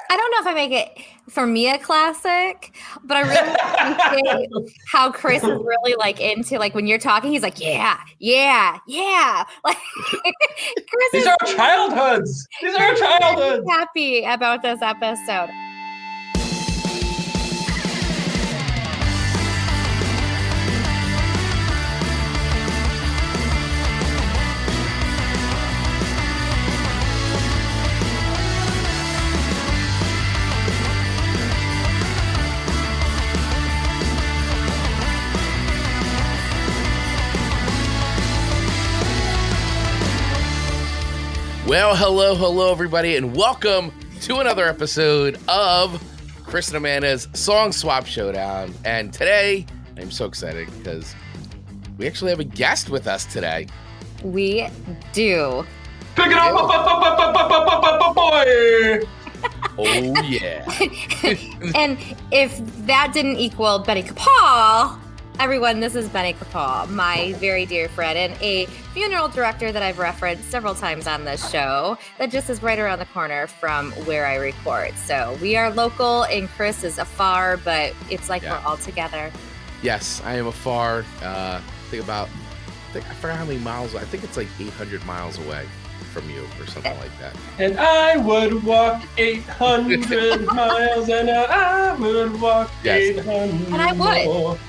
I don't know if I make it for me a classic, but I really appreciate how Chris is really like into like when you're talking, he's like, yeah. Like Chris These are our childhoods. These are our childhoods. Happy about this episode. Well, hello, everybody, and welcome to another episode of Chris and Amanda's Song Swap Showdown. And today, I'm so excited because we actually have a guest with us today. We do. Pick it up, boy. Oh, yeah. And if that didn't equal Betty Capaul, everyone, this is Betty Capaul, my very dear friend and a funeral director that I've referenced several times on this show that just is right around the corner from where I record. So we are local and Chris is afar, but it's like we're all together. Yes, I am afar. I forgot how many miles. I think it's like 800 miles away from you or something like that. And I would walk 800 miles and I would walk 800 And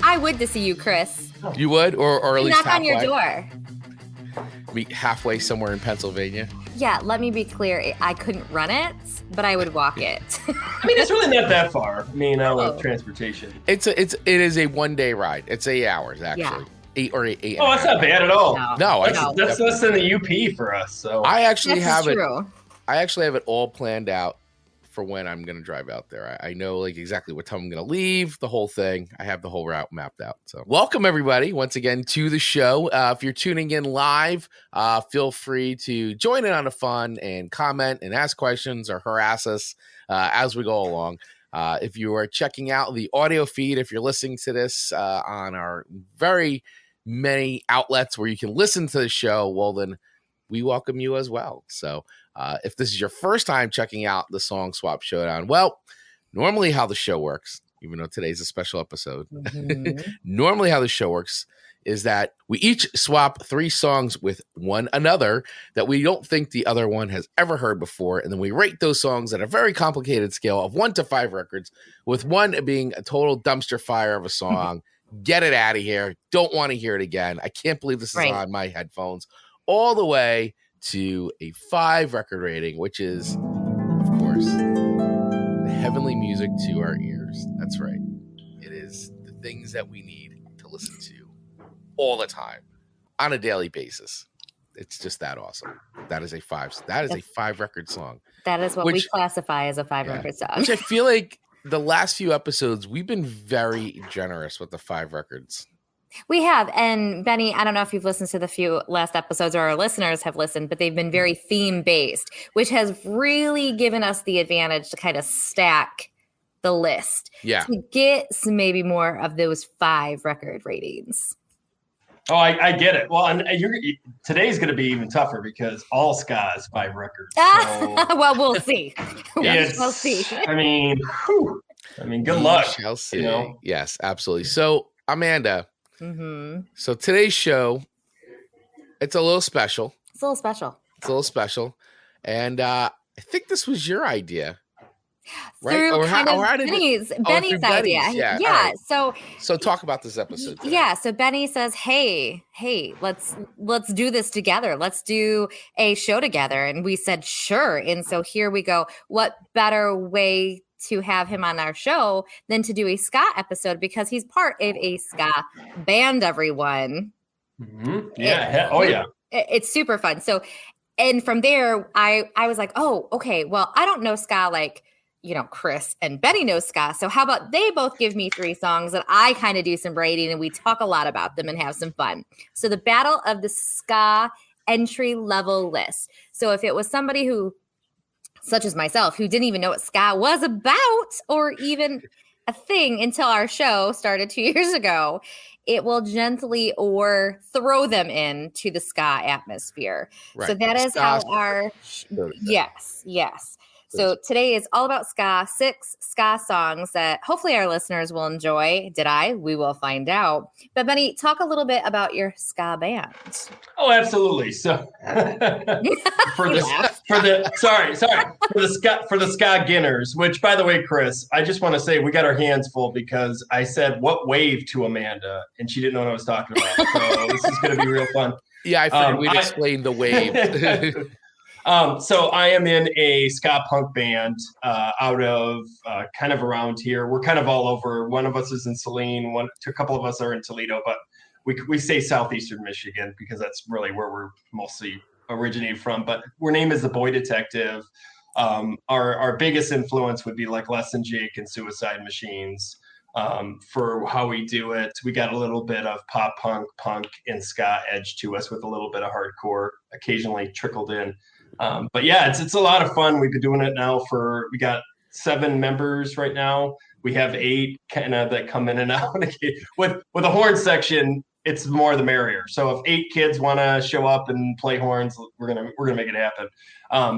I would to see you, Chris. You would? Or at least knock halfway? on your door. Meet halfway somewhere in Pennsylvania? Yeah, let me be clear. I couldn't run it, but I would walk it. I mean, it's really not that far. I mean, I love transportation. It is a 1 day ride. It's 8 hours, actually. Yeah. Eight. Oh, that's not bad at all. No, that's less than the UP for us. So I actually have it. True. I actually have it all planned out for when I'm going to drive out there. I know like exactly what time I'm going to leave, the whole thing. I have the whole route mapped out. So welcome everybody once again to the show. If you're tuning in live, feel free to join in on the fun and comment and ask questions or harass us as we go along. If you are checking out the audio feed, if you're listening to this on our very many outlets where you can listen to the show, well, then we welcome you as well. So if this is your first time checking out the Song Swap Showdown, well, normally how the show works, even though today's a special episode, normally how the show works is that we each swap 3 songs with one another that we don't think the other one has ever heard before. And then we rate those songs at a very complicated scale of 1 to 5 records, with 1 being a total dumpster fire of a song. Get it out of here. Don't want to hear it again. I can't believe this is on my headphones. All the way to a 5 record rating, which is, of course, the heavenly music to our ears. That's right. It is the things that we need to listen to all the time on a daily basis. It's just that awesome. That is a 5. That is a 5 record song. That is what we classify as a 5 record song. Which I feel like the last few episodes, we've been very generous with the 5 records. We have. And Benny, I don't know if you've listened to the few last episodes or our listeners have listened, but they've been very theme based, which has really given us the advantage to kind of stack the list. Yeah. To get some, maybe more of those 5 record ratings. Oh, I get it. Well, and today's going to be even tougher because all ska is 5 records. So well, we'll see. We'll see. I mean, good luck. We shall see. You know? Yes, absolutely. So, Amanda, so today's show, it's a little special. It's a little special. And I think this was your idea. Right? Through Benny's idea. Yeah. Right. So talk about this episode today. Yeah. So Benny says, hey, let's do this together. Let's do a show together. And we said, sure. And so here we go. What better way to have him on our show than to do a ska episode, because he's part of a ska band, everyone. Mm-hmm. Yeah. It's super fun. So, and from there, I was like, oh, okay, well, I don't know ska like, Chris and Betty know ska. So how about they both give me 3 songs and I kind of do some rating and we talk a lot about them and have some fun. So the battle of the ska entry level list. So if it was somebody who, such as myself, who didn't even know what ska was about or even a thing until our show started 2 years ago, it will gently or throw them into the ska atmosphere. Right. So that is how our, yes. So today is all about ska, 6 ska songs that hopefully our listeners will enjoy. Did I? We will find out. But Benny, talk a little bit about your ska band. Oh, absolutely. So for the ska Ginners, which by the way, Chris, I just want to say we got our hands full because I said what wave to Amanda and she didn't know what I was talking about. So this is going to be real fun. Yeah, I figured we'd explain the wave. So I am in a ska punk band out of kind of around here. We're kind of all over. One of us is in Saline. A couple of us are in Toledo, but we say southeastern Michigan because that's really where we're mostly originated from. But our name is the Boy Detective. Our biggest influence would be like Less Than Jake and Suicide Machines. For how we do it, we got a little bit of pop punk, and ska edge to us with a little bit of hardcore occasionally trickled in. But yeah, it's a lot of fun. We've been doing it now we got 7 members right now. We have 8 kind of that come in and out. With a horn section, it's more the merrier. So if 8 kids want to show up and play horns, we're gonna make it happen.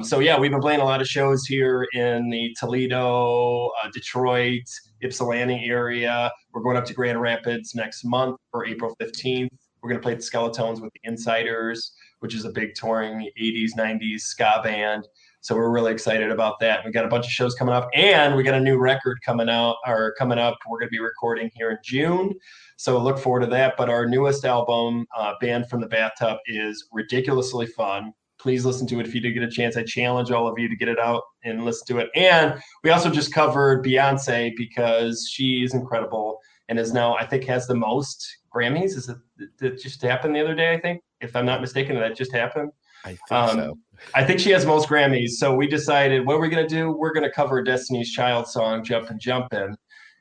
So yeah, we've been playing a lot of shows here in the Toledo, Detroit, Ypsilanti area. We're going up to Grand Rapids next month for April 15th. We're gonna play the Skeletones with the Insiders, which is a big touring 80s, 90s ska band. So we're really excited about that. We got a bunch of shows coming up, and we got a new record coming up. We're going to be recording here in June. So look forward to that. But our newest album, Band from the Bathtub, is ridiculously fun. Please listen to it if you do get a chance. I challenge all of you to get it out and listen to it. And we also just covered Beyonce because she is incredible and is now, I think, has the most Grammys. It just happened the other day, I think. If I'm not mistaken, that just happened. I think so. I think she has most Grammys. So we decided, what are we going to do? We're going to cover Destiny's Child song, Jumpin' Jumpin',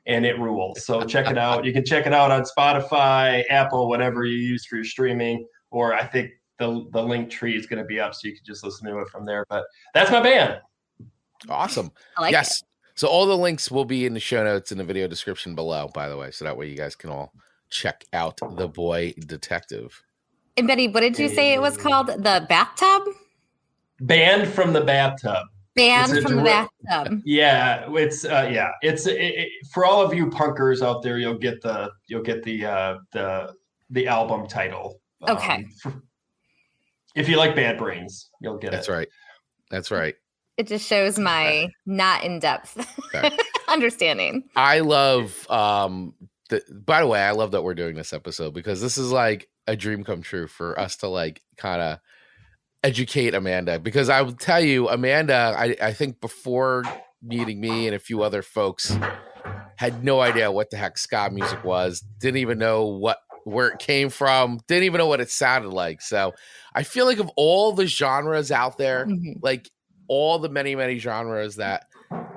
and it rules. So check it out. You can check it out on Spotify, Apple, whatever you use for your streaming, or I think the link tree is going to be up so you can just listen to it from there. But that's my band. Awesome. I like yes. it. So all the links will be in the show notes in the video description below, by the way. So that way you guys can all check out The Boy Detective. And Betty, what did you say it was called? The Bathtub? Band from the Bathtub. Band from the Bathtub. Yeah, it's for all of you punkers out there. You'll get the album title. Okay. If you like Bad Brains, you'll get That's it. right. That's right. It just shows my not in depth understanding. I love by the way, I love that we're doing this episode because this is like a dream come true for us to like kind of educate Amanda, because I will tell you, Amanda, I think before meeting me and a few other folks had no idea what the heck ska music was, didn't even know where it came from, didn't even know what it sounded like. So I feel like of all the genres out there, like all the many genres that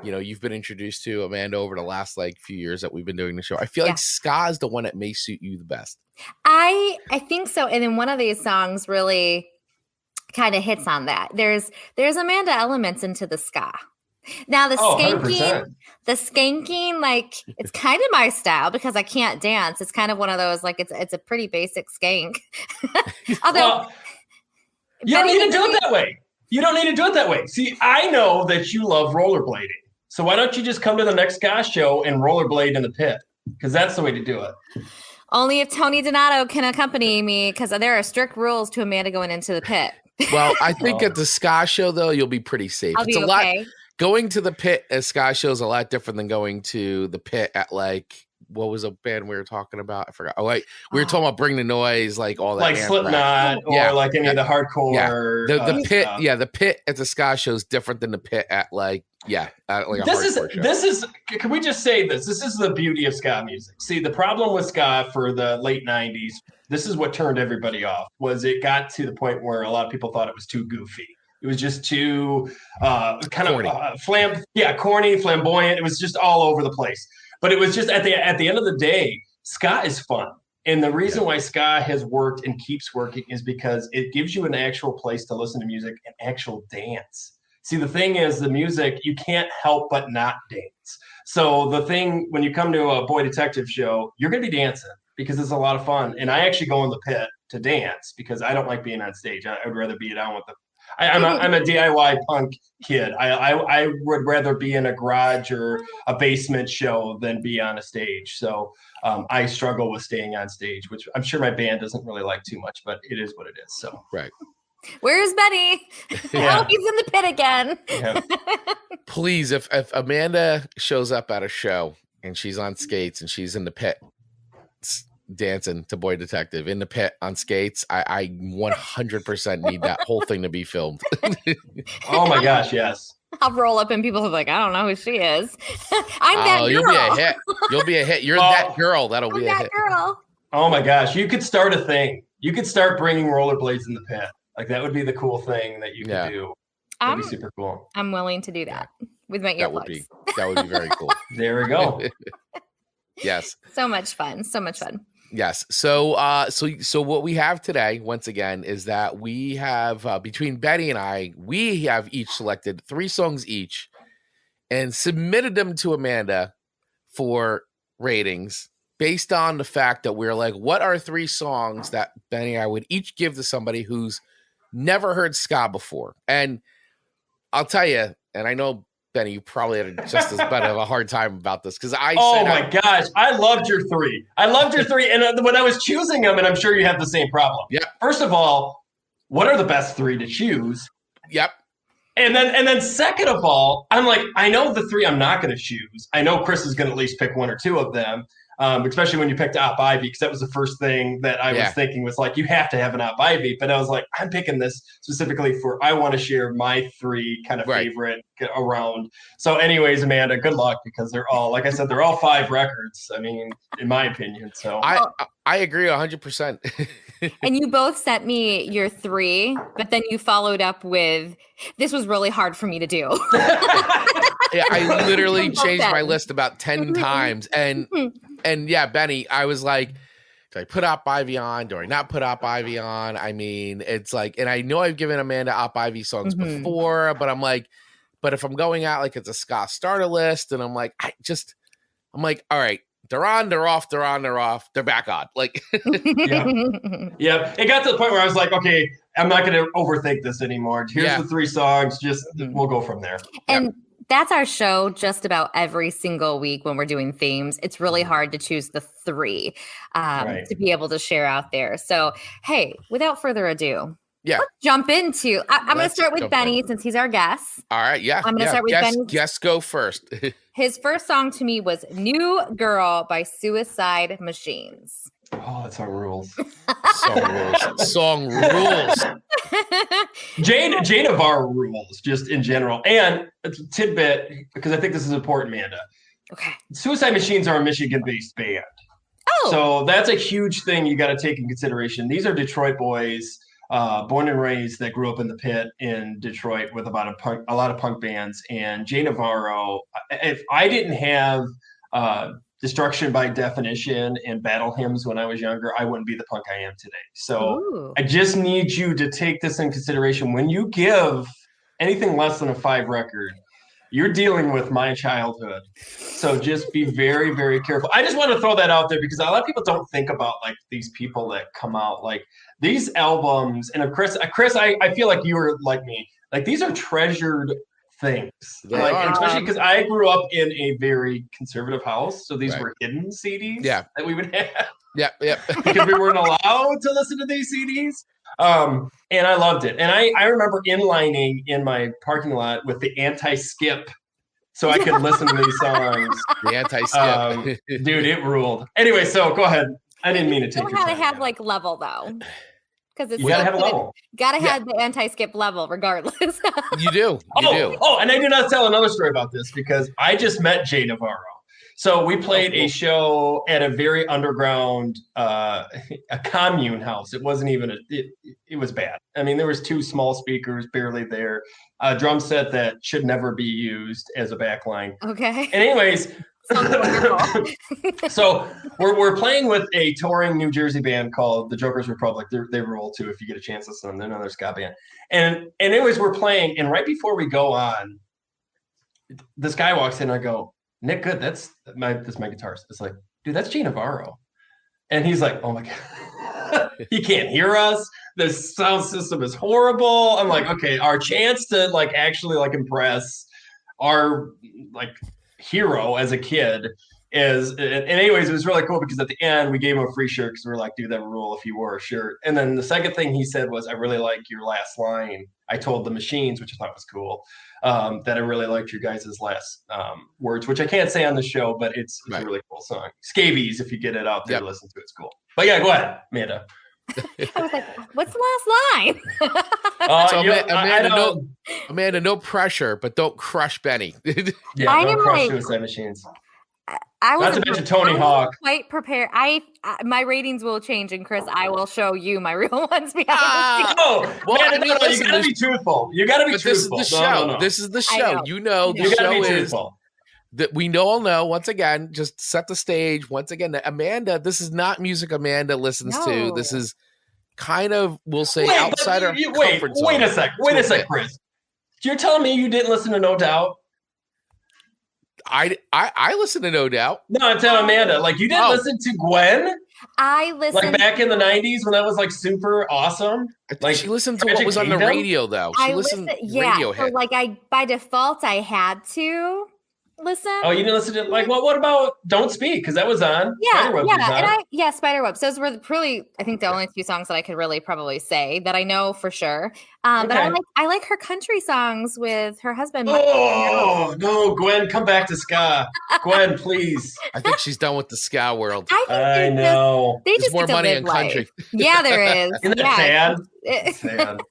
you've been introduced to, Amanda, over the last like few years that we've been doing the show, I feel like ska is the one that may suit you the best. I think so. And then one of these songs really kind of hits on that. There's Amanda elements into the ska. Now the skanking, like it's kind of my style because I can't dance. It's kind of one of those, like it's a pretty basic skank. Although you don't need to do it that way. You don't need to do it that way. See, I know that you love rollerblading. So why don't you just come to the next ska show and rollerblade in the pit? Because that's the way to do it. Only if Tony Donato can accompany me, because there are strict rules to Amanda going into the pit. Well, I think at the ska show, though, you'll be pretty safe. It's a lot. Going to the pit at ska show is a lot different than going to the pit at like, what was a band we were talking about? I forgot. Oh, wait, we were talking about Bring the Noise, like all that. Like Slipknot or like any of the hardcore. Yeah. The pit, the pit at the ska show is different than the pit at like a hardcore show. This is, can we just say this? This is the beauty of ska music. See, the problem with ska for the late 90s, this is what turned everybody off, was it got to the point where a lot of people thought it was too goofy. It was just too corny, flamboyant. It was just all over the place. But it was just at the end of the day, ska is fun. And the reason why ska has worked and keeps working is because it gives you an actual place to listen to music and actual dance. See, the thing is, the music, you can't help but not dance. So the thing, when you come to a Boy Detective show, you're going to be dancing because it's a lot of fun. And I actually go in the pit to dance because I don't like being on stage. I would rather be down with I'm a DIY punk kid. I would rather be in a garage or a basement show than be on a stage. So I struggle with staying on stage, which I'm sure my band doesn't really like too much, but it is what it is. So Right. Where's Benny? Yeah. Oh, he's in the pit again. Yeah. Please, if Amanda shows up at a show and she's on skates and she's in the pit dancing to Boy Detective in the pit on skates, I 100% need that whole thing to be filmed. Oh my gosh, yes. I'll roll up and people will be like, I don't know who she is. I'm that girl. You'll be a hit. You'll be a hit. You're that girl. That'll be a hit. Girl. Oh my gosh, you could start a thing. You could start bringing rollerblades in the pit. Like that would be the cool thing that you could do. That'd be super cool. I'm willing to do that with my earplugs. That would be very cool. There we go. Yes. So much fun. So much fun. Yes. So so what we have today, once again, is that we have between Betty and I, we have each selected 3 songs each and submitted them to Amanda for ratings based on the fact that we're like, what are 3 songs that Benny and I would each give to somebody who's never heard ska before? And I'll tell you, and I know, Benny, you probably had just as bad of a hard time about this because I oh my gosh, I loved your 3. I loved your 3. And when I was choosing them, and I'm sure you have the same problem. Yeah. First of all, what are the best 3 to choose? Yep. And then second of all, I'm like, I know the 3 I'm not going to choose. I know Chris is going to at least pick 1 or 2 of them. Especially when you picked Op Ivy, because that was the first thing that I was thinking was like, you have to have an Op Ivy. But I was like, I'm picking this specifically for I want to share my 3 kind of favorite around. So anyways, Amanda, good luck because they're all, like I said, they're all 5 records. I mean, in my opinion. So I agree 100%. And you both sent me your 3, but then you followed up with, this was really hard for me to do. Yeah, I literally changed my list about 10 times. And yeah, Benny, I was like, do I put Op Ivy on? Do I not put Op Ivy on? I mean, it's like, and I know I've given Amanda Op Ivy songs before, but I'm like, but if I'm going out like it's a ska starter list, and I'm like, all right, they're on, they're off, they're on, they're off, they're back on. Like, yeah. It got to the point where I was like, okay, I'm not going to overthink this anymore. Here's the 3 songs. Just we'll go from there. And that's our show just about every single week when we're doing themes. It's really hard to choose the 3 to be able to share out there. So, hey, without further ado, let's jump into. I'm going to start with Benny since he's our guest. All right, yeah. I'm going to start with Benny. Guest go first. His first song to me was New Girl by Suicide Machines. Oh, that song rules. Song rules. Jay Navarro rules just in general. And a tidbit, because I think this is important, Amanda. Okay. Suicide Machines are a Michigan-based band. Oh. So that's a huge thing you got to take in consideration. These are Detroit boys, born and raised, that grew up in the pit in Detroit with a lot of punk bands. And Jay Navarro, if I didn't have Destruction by Definition and battle hymns when I was younger, I wouldn't be the punk I am today. So I just need you to take this in consideration. When you give anything less than a 5 record, you're dealing with my childhood. So just be very, very careful. I just want to throw that out there because a lot of people don't think about like these people that come out like these albums. And Chris, I feel like you were like me. Like these are treasured things, like especially because I grew up in a very conservative house, so these were hidden CDs that we would have. Yeah. Because we weren't allowed to listen to these CDs. And I loved it. And I remember inlining in my parking lot with the anti-skip so I could listen to these songs. The anti-skip. Dude, it ruled. Anyway, so go ahead. I didn't mean to take your time. You gotta have like level though. Because it's gotta have a level. Gotta have the anti-skip level regardless. You do. Oh, and I do not tell another story about this because I just met Jay Navarro. So we played a show at a very underground, a commune house. It wasn't even it was bad. I mean, there was 2 small speakers barely there, a drum set that should never be used as a backline. Okay. And anyways, so we're playing with a touring New Jersey band called the Joker's Republic. They rule too if you get a chance to listen to them. They're another ska band. And anyways, we're playing, and right before we go on, this guy walks in. I go, Nick, good. That's my guitarist. It's like, dude, that's Jay Navarro. And he's like, oh my God, he can't hear us. The sound system is horrible. I'm like, okay, our chance to like actually like impress our like hero as a kid is, and anyways, it was really cool because at the end we gave him a free shirt because we were like, dude, that would rule if you wore a shirt. And then the second thing he said was, I really like your last line. I told the machines, which I thought was cool, that I really liked your guys' last words, which I can't say on the show, but it's a really cool song. Scabies, if you get it out there, listen to it, it's cool. But yeah, go ahead, Amanda. I was like, what's the last line? So Amanda, no pressure, but don't crush Benny. Yeah, don't crush Suicide Machines. I was not to mention Tony Hawk. Quite prepared. My ratings will change, and Chris, I will show you my real ones. You gotta be truthful. You gotta be truthful. This is the show. No. This is the show. The show is that we all know. Once again, just set the stage. Once again, Amanda. This is not music Amanda listens to. This is kind of, we'll say, outside our comfort zone. Wait a sec, Chris. You're telling me you didn't listen to No Doubt? I listen to No Doubt. No, I'm telling Amanda, like you didn't listen to Gwen? I listened like back in the 90s when that was like super awesome. Like she listened to what was on the radio though. She listened radio so like by default I had to listen. Oh, you didn't listen to like what about Don't Speak? Because that was on. Spiderweb was on. Spiderweb. So those were really, I think, the only two songs that I could really probably say that I know for sure. But I like her country songs with her husband. Oh no, Gwen, come back to ska. Gwen, please. I think she's done with the ska world. I know. They just more money in country. Yeah, there is. Isn't that sad? Sad.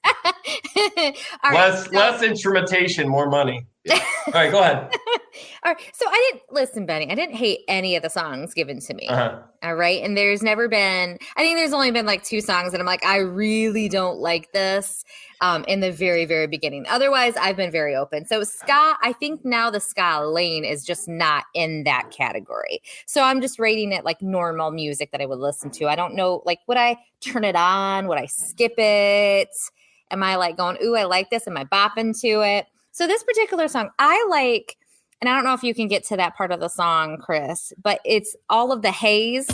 Less instrumentation, more money. Yeah. All right, go ahead. All right. So I didn't listen, Benny. I didn't hate any of the songs given to me. All right. And there's never been, I think there's only been like two songs that I'm like, I really don't like this in the very, very beginning. Otherwise, I've been very open. So ska, I think now the ska lane is just not in that category. So I'm just rating it like normal music that I would listen to. I don't know, like, would I turn it on? Would I skip it? Am I like going, ooh, I like this? Am I bopping to it? So this particular song, I like, and I don't know if you can get to that part of the song, Chris, but it's all of the haze,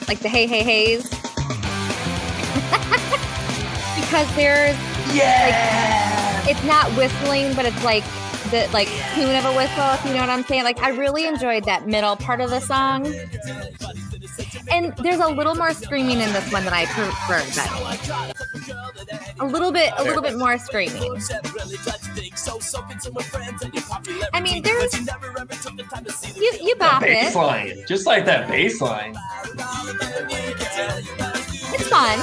like the hey, hey, haze. Because there's, like, it's not whistling, but it's like the like tune of a whistle, if you know what I'm saying. Like I really enjoyed that middle part of the song. And there's a little more screaming in this one than I preferred. A little bit more screaming. I mean, there's you bop it. Bass line, just like that bass line. It's fun.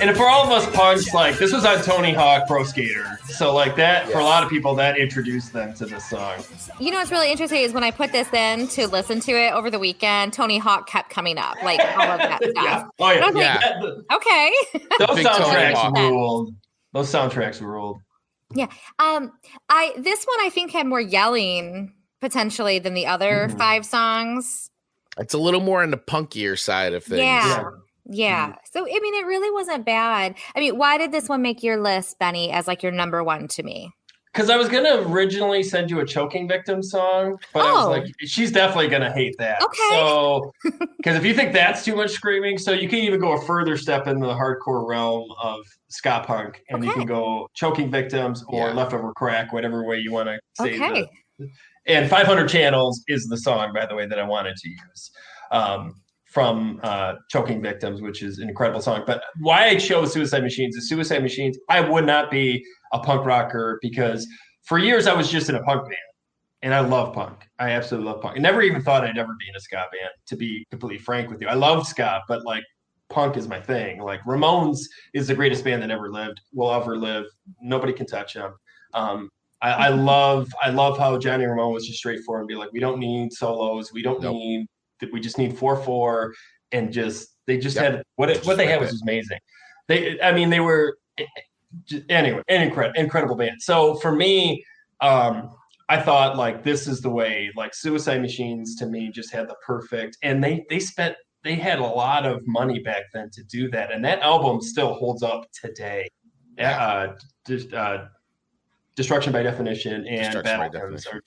And for all of us punks, like this was on Tony Hawk Pro Skater, so like that for a lot of people that introduced them to this song. You know what's really interesting is when I put this in to listen to it over the weekend, Tony Hawk kept coming up, like all of that stuff. Yeah. Oh yeah. Like, okay. Those soundtracks ruled. Those soundtracks ruled. Yeah. This one I think had more yelling potentially than the other 5 songs. It's a little more on the punkier side of things. Yeah. So, I mean, it really wasn't bad. I mean, why did this one make your list, Benny, as like your number one to me? Because I was going to originally send you a Choking Victim song, but I was like, she's definitely going to hate that. Okay. So, because if you think that's too much screaming, so you can even go a further step in the hardcore realm of ska punk, and you can go Choking Victims or Leftover Crack, whatever way you want to say it. And 500 Channels is the song, by the way, that I wanted to use. From Choking Victims, which is an incredible song. But why I chose Suicide Machines is Suicide Machines, I would not be a punk rocker because for years I was just in a punk band. And I love punk. I absolutely love punk. I never even thought I'd ever be in a ska band, to be completely frank with you. I love ska, but like punk is my thing. Like Ramones is the greatest band that ever lived, will ever live. Nobody can touch them. I love how Johnny Ramone was just straightforward and be like, we don't need solos. We don't need, we just need 4/4 and they just had what they had was amazing. They were anyway an incredible band. So for me, I thought like this is the way. Like Suicide Machines to me just had the perfect, and they had a lot of money back then to do that, and that album still holds up today. Destruction by Definition and Battle Hymns are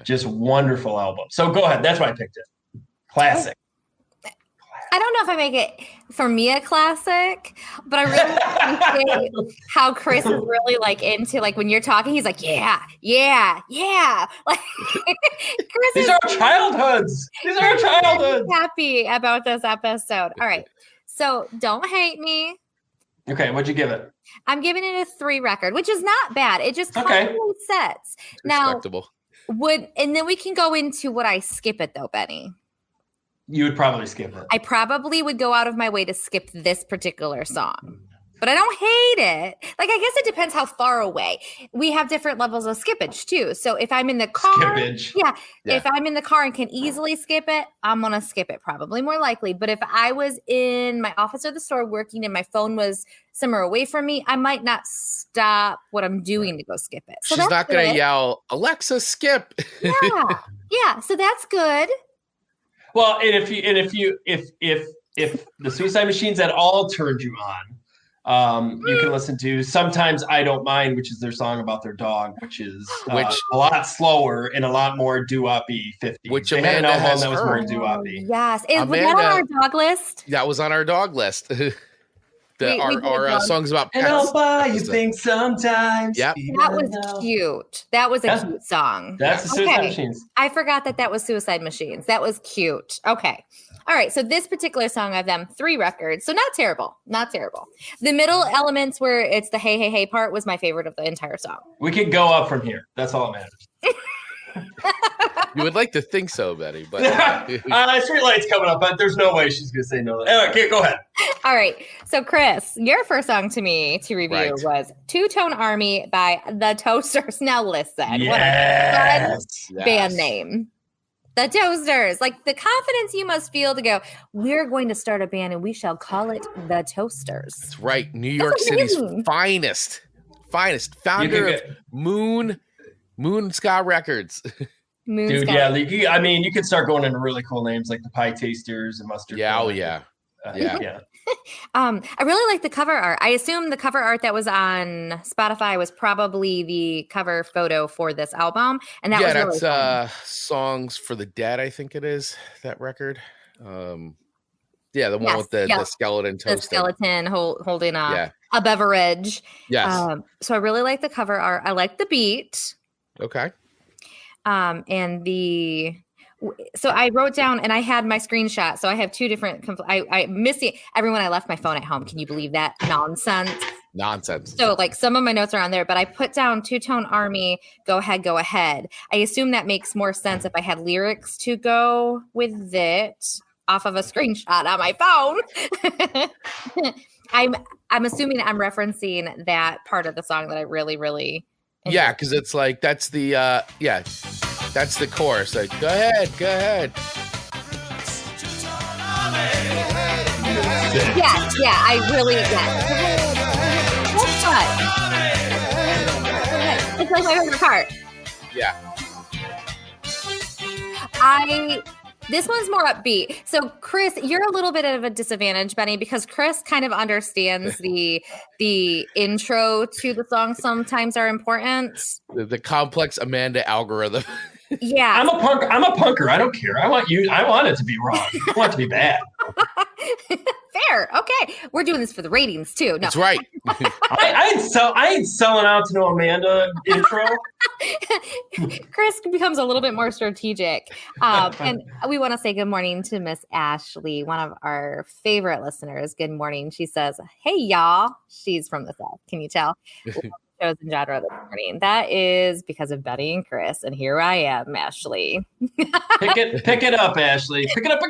just wonderful albums. So go ahead, that's why I picked it. Classic. I don't know if I make it for me a classic, but I really appreciate how Chris is really like into like when you're talking, he's like, yeah. Like Chris These is are our childhoods. happy about this episode. All right. So don't hate me. Okay, what'd you give it? I'm giving it a 3 record, which is not bad. It just comfortably sets. Now, Respectable. and then we can go into would I skip it though, Benny? You would probably skip it. I probably would go out of my way to skip this particular song, but I don't hate it. Like, I guess it depends how far away. We have different levels of skippage too. So if I'm in the car, Skippage. If I'm in the car and can easily skip it, I'm going to skip it probably more likely. But if I was in my office or the store working and my phone was somewhere away from me, I might not stop what I'm doing to go skip it. So she's not going to yell, Alexa, skip. Yeah. So that's good. Well, and if the Suicide Machines at all turned you on, you can listen to Sometimes I Don't Mind, which is their song about their dog, which is a lot slower and a lot more doo-wop-y 50s. Which they Amanda had an album has that was more heard. doo-wop-y. Yes. Was that on our dog list? That was on our dog list. Our songs about pets. And I'll buy you things sometimes. Yep. That was cute. That was a cute song. That's the Suicide Machines. I forgot that was Suicide Machines. That was cute. Okay. All right. So this particular song of them, 3 records. So not terrible. Not terrible. The middle elements where it's the hey, hey, hey part was my favorite of the entire song. We could go up from here. That's all that matters. You would like to think so, Betty, but Streetlight's coming up, but there's no way she's gonna say no. Okay, go ahead. All right. So Chris, your first song to me to review was Two-Tone Army by The Toasters. Now listen, what a fun band name. The Toasters. Like the confidence you must feel to go, we're going to start a band and we shall call it The Toasters. That's right. New York City's finest. Founder of Moon Ska Records. Dude, yeah. I mean, you could start going into really cool names like the Pie Tasters and Mustard. Yeah, yeah. I really like the cover art. I assume the cover art that was on Spotify was probably the cover photo for this album, and that was really fun. Songs for the Dead. I think it is that record. The one with the skeleton toasting. The skeleton holding a beverage. Yes. So I really like the cover art. I like the beat. Okay. So I wrote down and I had my screenshot. So I have 2 different, I missing everyone. I left my phone at home. Can you believe that nonsense? So like some of my notes are on there, but I put down Two-Tone Army, Go Ahead. I assume that makes more sense if I had lyrics to go with it off of a screenshot on my phone. I'm assuming I'm referencing that part of the song that I really, really enjoyed. Yeah, because it's like that's the that's the chorus. Like, go ahead. I really That's fun. It's like my favorite part. Yeah. This one's more upbeat. So, Chris, you're a little bit of a disadvantage, Benny, because Chris kind of understands the intro to the song sometimes are important. The complex Amanda algorithm. Yeah. I'm a punker. I don't care. I want it to be wrong. I want it to be bad. Fair. Okay. We're doing this for the ratings too. No. That's right. I ain't selling out to no Amanda intro. Chris becomes a little bit more strategic. And we want to say good morning to Miss Ashley, one of our favorite listeners. Good morning. She says, hey, y'all. She's from the South. Can you tell? Chosen genre this morning. That is because of Betty and Chris. And here I am, Ashley. Pick it up, Ashley. Pick it up.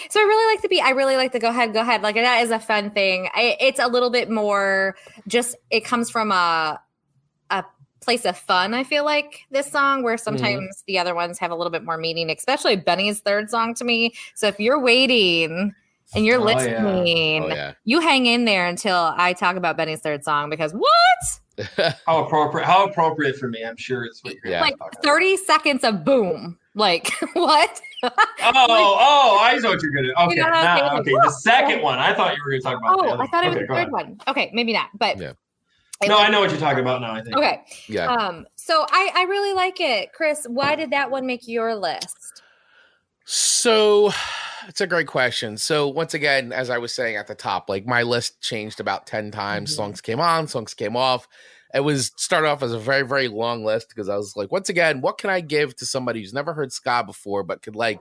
So I really like the beat. I really like the go ahead. Like that is a fun thing. It's a little bit more just, it comes from a place of fun. I feel like this song where sometimes the other ones have a little bit more meaning, especially Benny's third song to me. So if you're waiting and you're listening, you hang in there until I talk about Benny's third song because what? How appropriate for me, I'm sure it's what you're like 30 seconds of boom. Like what? I know what you're gonna. Okay, the second one. I thought you were gonna talk about. I thought it was the third one. Okay, maybe not, but No, I know what you're talking about now, I think. Okay. Yeah. So I really like it. Chris, why did that one make your list? So it's a great question. So once again, as I was saying at the top, like my list changed about 10 times. Songs came on, songs came off. It was started off as a very, very long list because I was like, once again, what can I give to somebody who's never heard ska before, but could like,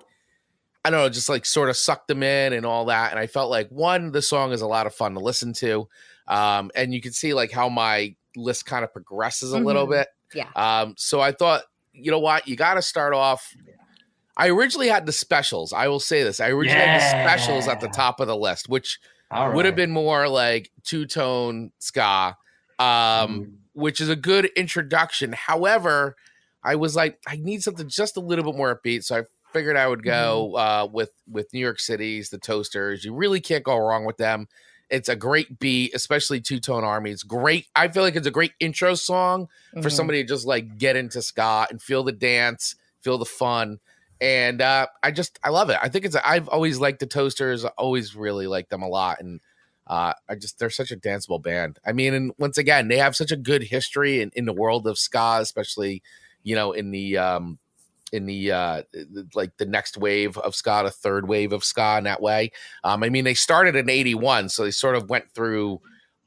I don't know, just like sort of suck them in and all that. And I felt like one, the song is a lot of fun to listen to. And you can see like how my list kind of progresses a little bit. Yeah. So I thought, you know what, you got to start off. I originally had the specials. I will say this. I originally had the specials at the top of the list, which would have been more like two-tone ska, which is a good introduction. However, I was like, I need something just a little bit more upbeat. So I figured I would go with New York City's The Toasters. You really can't go wrong with them. It's a great beat, especially Two-Tone Army. It's great. I feel like it's a great intro song for somebody to just like get into ska and feel the dance, feel the fun. And I love it. I think I've always liked the Toasters. I always really liked them a lot. And they're such a danceable band. I mean, and once again, they have such a good history in the world of ska, especially, you know, in the like the next wave of ska, the third wave of ska in that way. I mean, they started in 81, so they sort of went through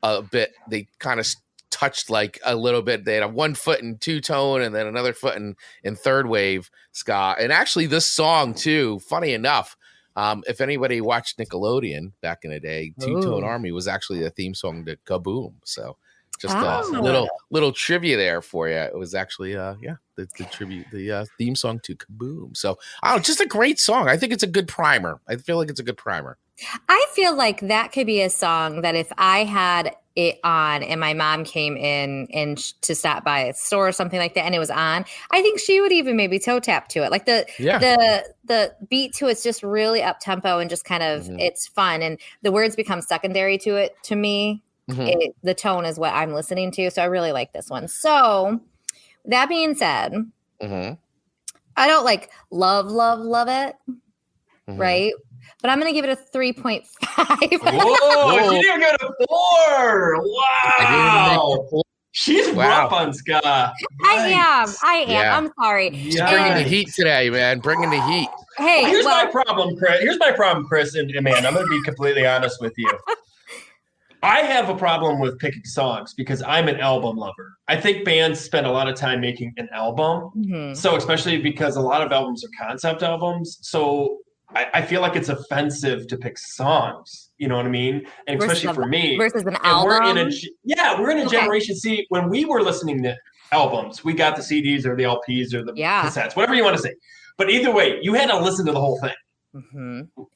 a bit. They kind of touched like a little bit. They had one foot in two-tone and then another foot in third wave ska. And actually this song too, funny enough, if anybody watched Nickelodeon back in the day, Two-Tone Army was actually the theme song to Kaboom. So just a little trivia there for you. It was actually the tribute, the theme song to Kaboom. So just a great song. I think it's a good primer. I feel like it's a good primer. I feel like that could be a song that if I had it on and my mom came in and to stop by a store or something like that and it was on, I think she would even maybe toe tap to it. Like the beat to it's just really up tempo and just kind of it's fun, and the words become secondary to it to me. The tone is what I'm listening to, so I really like this one. So that being said, I don't like love it, right? But I'm going to give it a 3.5. Whoa, she didn't get a 4. Wow. She's rough on ska. I am. Yeah. I'm sorry. Bringing the heat today, man. Bringing the heat. Hey, here's my problem, Chris and Amanda. I'm going to be completely honest with you. I have a problem with picking songs because I'm an album lover. I think bands spend a lot of time making an album. So especially because a lot of albums are concept albums. So I feel like it's offensive to pick songs. You know what I mean? And especially for me. Versus an album? We're in a generation. See, when we were listening to albums, we got the CDs or the LPs or the cassettes, whatever you want to say. But either way, you had to listen to the whole thing.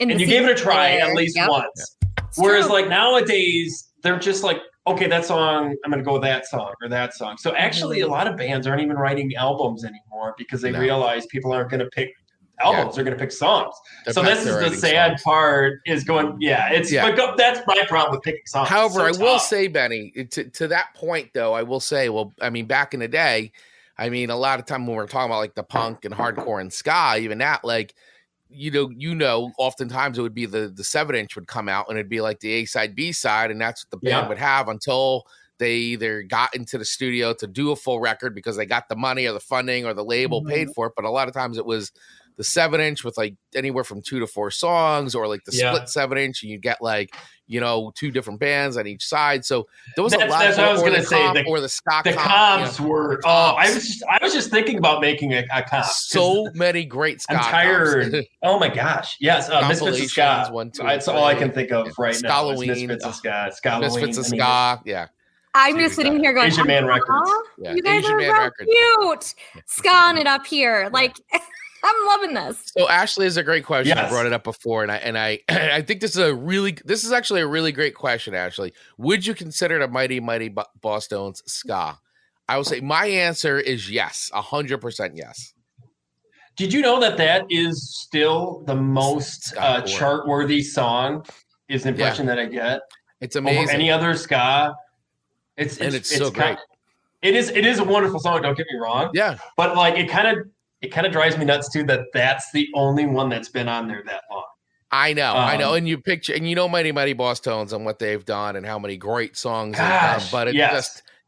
And you gave it a try at least once. Whereas like nowadays, they're just like, okay, that song, I'm going to go with that song or that song. So actually, a lot of bands aren't even writing albums anymore because they realize people aren't going to pick albums. They're going to pick songs. So this is the sad part is going, but that's my problem with picking songs. However, I will say, Benny, to that point though, I will say, well, I mean, back in the day, I mean, a lot of time when we're talking about like the punk and hardcore and ska, even that, like, oftentimes it would be the 7-inch would come out and it'd be like the A side, B side, and that's what the band would have until they either got into the studio to do a full record because they got the money or the funding or the label paid for it. But a lot of times it was the 7-inch with like anywhere from 2 to 4 songs, or like the split 7-inch, and you get like, 2 different bands on each side. So there was a lot. That's what I was going to say. The ska the comps were. I was just thinking about making a comp. So many great ska. I'm tired. Comps. Oh my gosh! Yes, Misfits of Ska. That's all I can think of right now. Misfits of Ska. Misfits of Ska. Yeah. I'm just sitting here going, Asian Man Records. You guys are so cute. Skaing it up here, like. I'm loving this. So Ashley is a great question. I brought it up before, and I I think this is actually a really great question, Ashley. Would you consider the Mighty Boss Stones ska? I will say my answer is yes, 100% yes. Did you know that is still the most chart-worthy song? Is the impression that I get. It's amazing. Over any other ska, it's so great. It is a wonderful song. Don't get me wrong. Yeah, but like it kind of drives me nuts too that's the only one that's been on there that long. I know. And you picture, and Mighty Boss Tones and what they've done and how many great songs they've done, but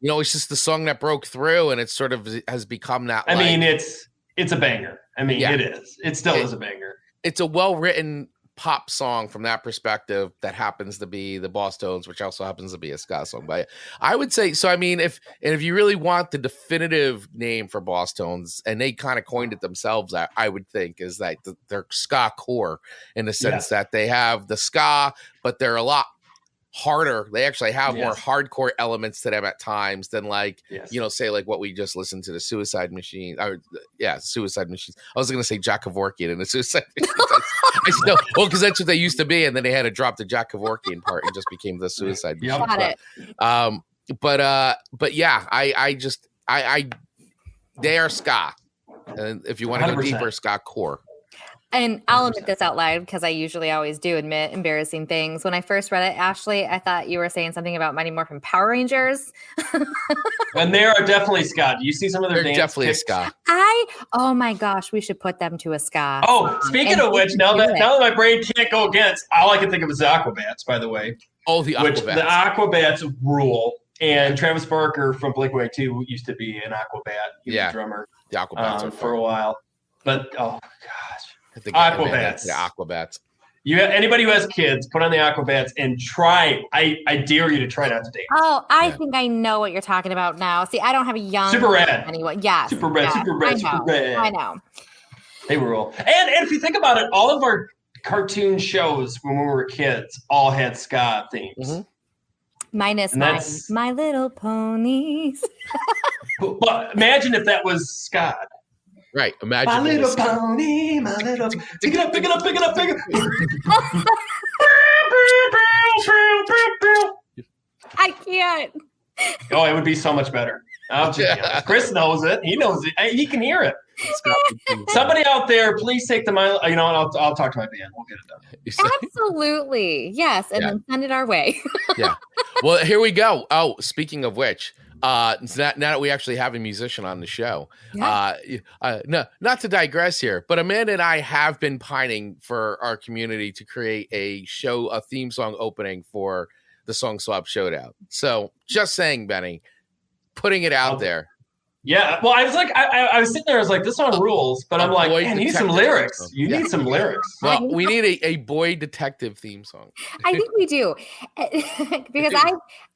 you know, it's just the song that broke through, and it sort of has become that. I mean, it's a banger. I mean, Yeah. it is. It still is a banger. It's a well-written pop song from that perspective that happens to be the Boss Tones, which also happens to be a ska song. But I would say, so I mean, if you really want the definitive name for Boss Tones, and they kind of coined it themselves, I would think is that they're ska core in the sense that they have the ska, but they're a lot harder. They actually have more hardcore elements to them at times than like, you know, say like what we just listened to, the Suicide Machine, or Suicide Machines. I was going to say Jack Kevorkian and the Suicide Machines. I still, well, because that's what they used to be, and then they had to drop the Jack Kevorkian part and just became the Suicide Machines. Got it. But yeah, I they are ska, and if you want to go 100%. deeper, ska core. And I'll admit this out loud because I usually always do admit embarrassing things. When I first read it, Ashley, I thought you were saying something about Mighty Morphin Power Rangers. And they are definitely ska. Do you see some of their They're dance definitely kicks? a ska. Oh my gosh, we should put them to a ska. Oh, speaking of which, now that my brain can't go against, all I can think of is the Aquabats, by the way. Oh, the Aquabats. Which the Aquabats rule. And Travis Barker from Blink-182 used to be an Aquabat. He was a drummer. The Aquabats are for a while. But, oh, gosh. Aquabats. The Aquabats. Anybody who has kids, put on the Aquabats and try. I dare you to try not to dance. Oh, I think I know what you're talking about now. See, I don't have a young Super Rad. anyone. Yeah. Super Rad, Super Rad, Super Rad. I know. They rule. And if you think about it, all of our cartoon shows when we were kids all had ska themes. Mm-hmm. Minus My Little Ponies. But imagine if that was ska. Right. Imagine my little pony, my little. Pick it up, pick it up, pick it up, pick it up. I can't. Oh, it would be so much better. I'll just be honest. Chris knows it. He knows it. He can hear it. Somebody out there, please take the mile. You know what? I'll talk to my band. We'll get it done. Absolutely. Yes. And then send it our way. Yeah. Well, here we go. Oh, speaking of which, now that we actually have a musician on the show, no, not to digress here, but Amanda and I have been pining for our community to create a theme song opening for the song Swap Showdown. So just saying, Benny, putting it out there. Yeah, well, I was like, I was sitting there, I was like, this song rules, but I'm like, man, you need some lyrics. You need some lyrics. Well, we need a boy detective theme song. I think we do, because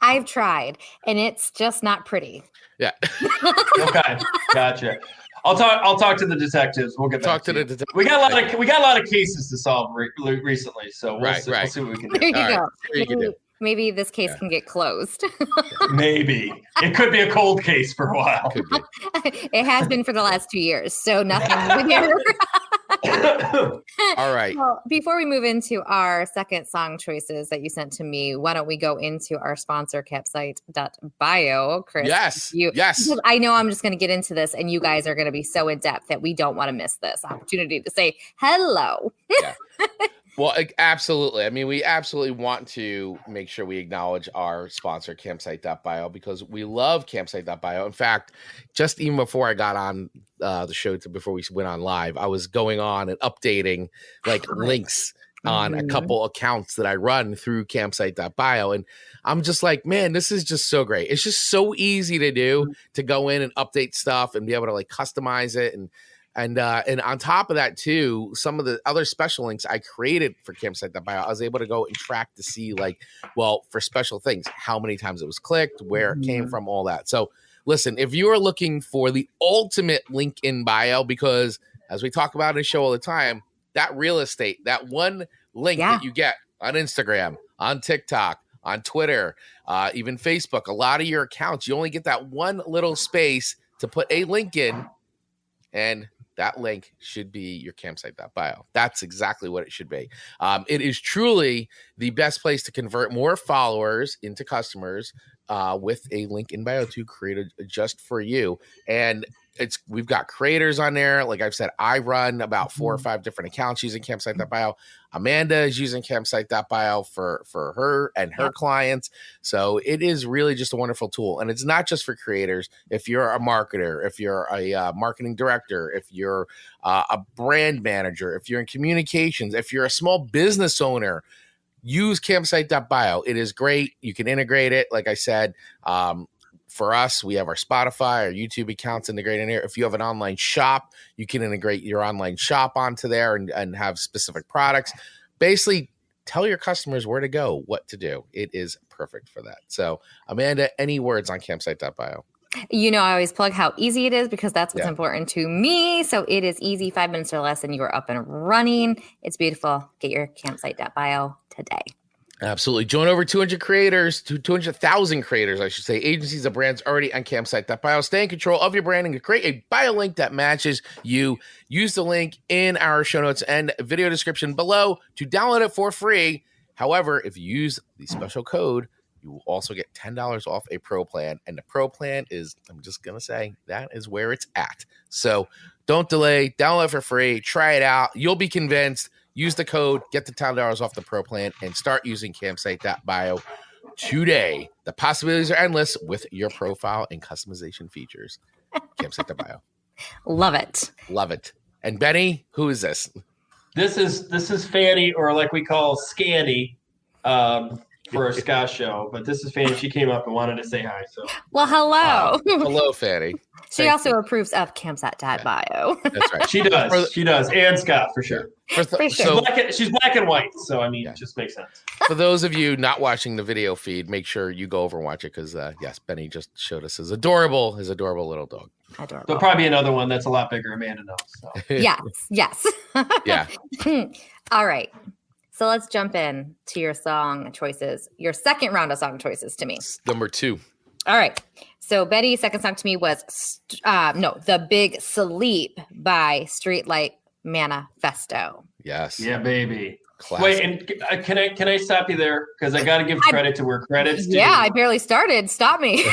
I've tried, and it's just not pretty. Yeah. Okay, gotcha. I'll talk to the detectives. We'll get back to the detectives. We got a lot of cases to solve recently, so we'll see what we can do. There you go. Maybe this case can get closed. Maybe. It could be a cold case for a while. Could be. It has been for the last 2 years, so nothing new. All right. Well, before we move into our second song choices that you sent to me, why don't we go into our sponsor, capsite.bio, Chris? Yes. Yes. Because I know I'm just going to get into this, and you guys are going to be so in depth that we don't want to miss this opportunity to say hello. Yeah. Well, absolutely. I mean, we absolutely want to make sure we acknowledge our sponsor, campsite.bio, because we love campsite.bio. In fact, just even before I got on the show, before we went on live, I was going on and updating links on a couple accounts that I run through campsite.bio. And I'm just like, man, this is just so great. It's just so easy to do, to go in and update stuff and be able to customize it. And on top of that, too, some of the other special links I created for campsite.bio, I was able to go and track to see, for special things, how many times it was clicked, where it came from, all that. So listen, if you are looking for the ultimate link in bio, because as we talk about in the show all the time, that real estate, that one link that you get on Instagram, on TikTok, on Twitter, even Facebook, a lot of your accounts, you only get that one little space to put a link in, and that link should be your campsite.bio. That's exactly what it should be. It is truly the best place to convert more followers into customers with a link in bio to create just for you. And we've got creators on there. Like I've said, I run about 4 or 5 different accounts using campsite.bio. Amanda is using campsite.bio for her and her clients. So it is really just a wonderful tool. And it's not just for creators. If you're a marketer, if you're a marketing director, if you're a brand manager, if you're in communications, if you're a small business owner, use campsite.bio. It is great. You can integrate it. Like I said, for us, we have our Spotify, our YouTube accounts integrated in here. If you have an online shop, you can integrate your online shop onto there and have specific products. Basically, tell your customers where to go, what to do. It is perfect for that. So, Amanda, any words on campsite.bio? I always plug how easy it is because that's what's important to me. So it is easy, 5 minutes or less, and you are up and running. It's beautiful. Get your campsite.bio today. Absolutely. Join over 200 creators, 200,000 creators, I should say, agencies of brands already on campsite.bio. Stay in control of your branding and create a bio link that matches you. Use the link in our show notes and video description below to download it for free. However, if you use the special code, you will also get $10 off a pro plan. And the pro plan is, I'm just going to say, that is where it's at. So don't delay. Download it for free. Try it out. You'll be convinced. Use the code, get the $10 off the pro plan, and start using campsite.bio today. The possibilities are endless with your profile and customization features. Campsite.bio. Love it. Love it. And Benny, who is this? This is Fanny, or like we call Scanny, for our ska show. But this is Fanny. She came up and wanted to say hi. So, well, hello. Hello, Fanny. She also approves of campsite.bio. That's right. She does. She does. And Scott, for sure. For sure. She's black and white. So, I mean, it just makes sense. For those of you not watching the video feed, make sure you go over and watch it because, yes, Benny just showed us his adorable little dog. Adorable. There'll probably be another one that's a lot bigger. Amanda knows. So. Yes. Yeah. All right. So let's jump in to your song choices, your second round of song choices to me. Number 2. All right. So Betty's second song to me was The Big Sleep by Streetlight Manifesto. Yes. Yeah, baby. Classic. Wait, and can I stop you there? Because I got to give credit to where credit's due. Yeah, I barely started. Stop me.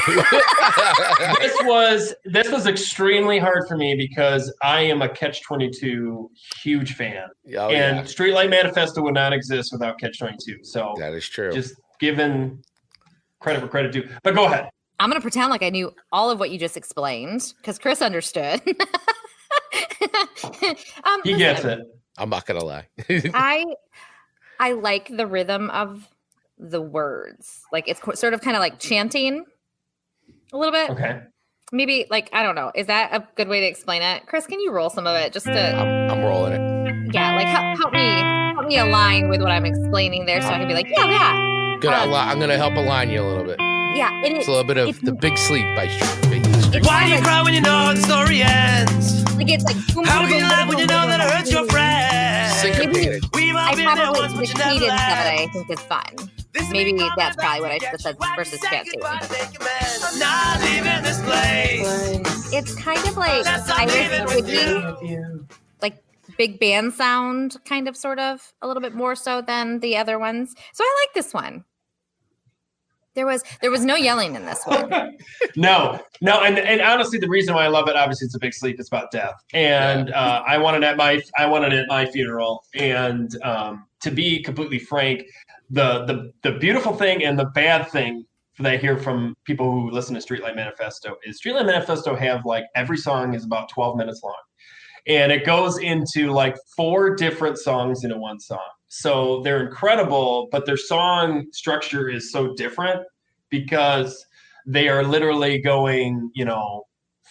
This was extremely hard for me because I am a Catch-22 huge fan. And Streetlight Manifesto would not exist without Catch-22. So that is true. Just giving credit where credit due. But go ahead. I'm going to pretend like I knew all of what you just explained because Chris understood. He gets it. I'm not going to lie. I like the rhythm of the words. Like it's sort of kind of like chanting a little bit. Okay. Maybe like, I don't know. Is that a good way to explain it? Chris, can you roll some of it just to... I'm rolling it. Yeah, like help me align with what I'm explaining there so I can be like, yeah. Good. I'm going to help align you a little bit. Yeah. It's a little bit of The Big Sleep by Why do you cry when you know the story ends? Like it's like... How can you laugh when you know that it hurts your friends? Syncopated. I probably, the cadence of it I think is fun. Maybe that's probably what I should have said versus chanting. Not leaving this place. It's kind of like Irish whipping, like big band sound, kind of, sort of, a little bit more so than the other ones. So I like this one. There was no yelling in this one. No, and honestly, the reason why I love it, obviously, it's a big sleep. It's about death, and I wanted it at my funeral. And to be completely frank, the beautiful thing and the bad thing that I hear from people who listen to Streetlight Manifesto is Streetlight Manifesto have like every song is about 12 minutes long, and it goes into like 4 different songs into one song. So they're incredible, but their song structure is so different because they are literally going,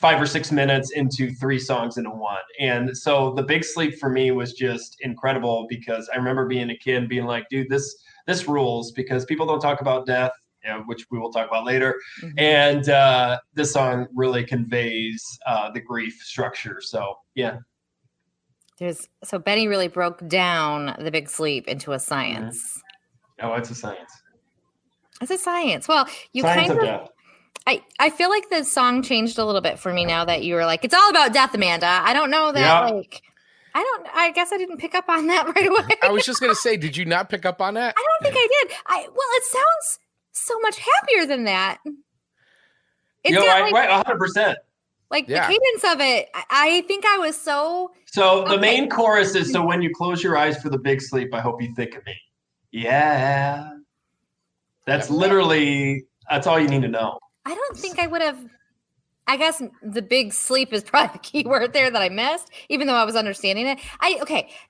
5 or 6 minutes into 3 songs into one. And so The Big Sleep for me was just incredible because I remember being a kid and being like, dude, this rules because people don't talk about death, which we will talk about later. Mm-hmm. And this song really conveys the grief structure. So, yeah. So Benny really broke down The Big Sleep into a science. Oh, it's a science. It's a science. Well, you science kind of death. I feel like the song changed a little bit for me now that you were like, it's all about death, Amanda. I don't know that I guess I didn't pick up on that right away. I was just going to say, did you not pick up on that? I don't think I did. It sounds so much happier than that. It's right, 100%. Like the cadence of it, I think I was so... So the main chorus is, so when you close your eyes for the big sleep, I hope you think of me. Yeah. That's literally, that's all you need to know. I don't think I would have... I guess the big sleep is probably the key word there that I missed, even though I was understanding it.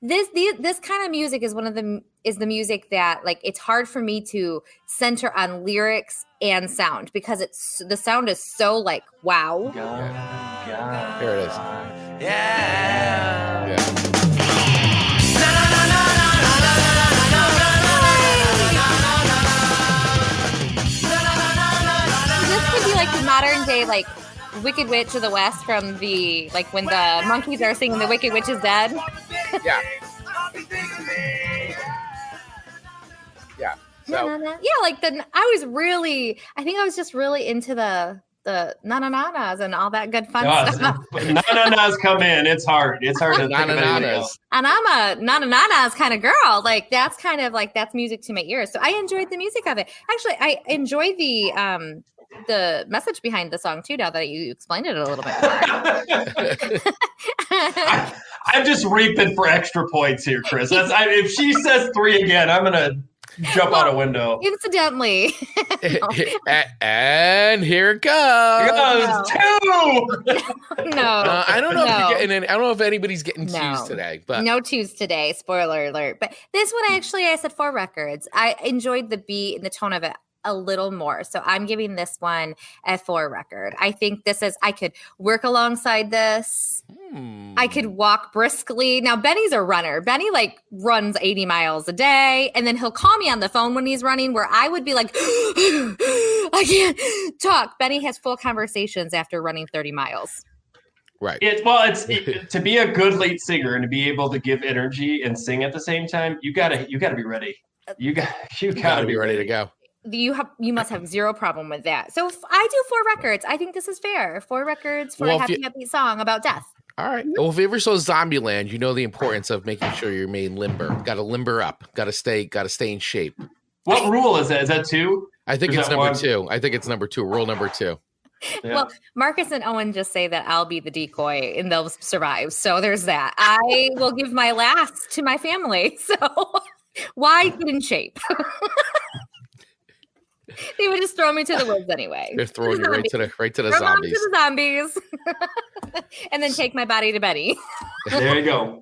This kind of music is the music that like it's hard for me to center on lyrics and sound because the sound is so like wow. Here it is. Yeah. This could be like the modern day like Wicked Witch of the West from the like when the monkeys are singing the Wicked Witch is dead. Yeah. Yeah. So Yeah, like I think I was just really into the na-na-na-nas and all that good fun stuff. Na-na-nas come in. It's hard. It's hard to think of anything else. And I'm a na-na-na-nas kind of girl. Like that's kind of like that's music to my ears. So I enjoyed the music of it. Actually, I enjoy the message behind the song too. Now that you explained it a little bit more. I'm just reaping for extra points here, Chris. If she says 3 again, I'm gonna jump out a window. Incidentally. And here it goes. No. I don't know if you're getting any, I don't know if anybody's getting twos today, but no twos today. Spoiler alert. But this one I said 4 records. I enjoyed the beat and the tone of it a little more. So I'm giving this one a 4 record. I think I could work alongside this. I could walk briskly. Now, Benny's a runner. Benny like runs 80 miles a day. And then he'll call me on the phone when he's running where I would be like, I can't talk. Benny has full conversations after running 30 miles. right. It's to be a good lead singer and to be able to give energy and sing at the same time, you gotta be ready. You gotta be ready to go. You must have zero problem with that. So if I do 4 records, I think this is fair. 4 records for a happy song about death. All right. Well, if you ever saw Zombieland, you know the importance of making sure you're made limber. Got to limber up. Got to stay in shape. What rule is that? Is that 2? I think it's number 2. I think it's number 2. Rule number 2. Yeah. Well, Marcus and Owen just say that I'll be the decoy and they'll survive. So there's that. I will give my last to my family. So why get in shape? They would just throw me to the woods anyway. They're throwing you right to the Throw zombies. to the zombies. And then take my body to Betty. There you go.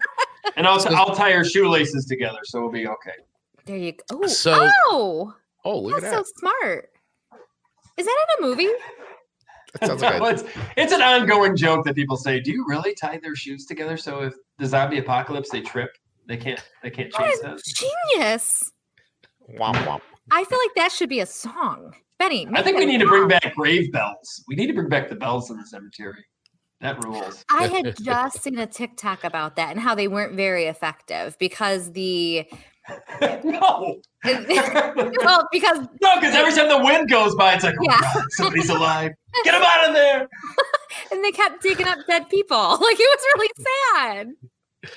And I'll tie her shoelaces together, so we'll be okay. There you go. Look That's at that. So smart. Is that in a movie? That sounds like it's an ongoing joke that people say, do you really tie their shoes together so if the zombie apocalypse they trip, they can't chase us? Genius. Womp womp. I feel like that should be a song. Benny, I think we need to bring back grave bells. We need to bring back the bells in the cemetery. That rules. I had just seen a TikTok about that and how they weren't very effective because No. well, because every time the wind goes by, it's like, oh God, somebody's alive. Get him out of there. And they kept digging up dead people. Like it was really sad.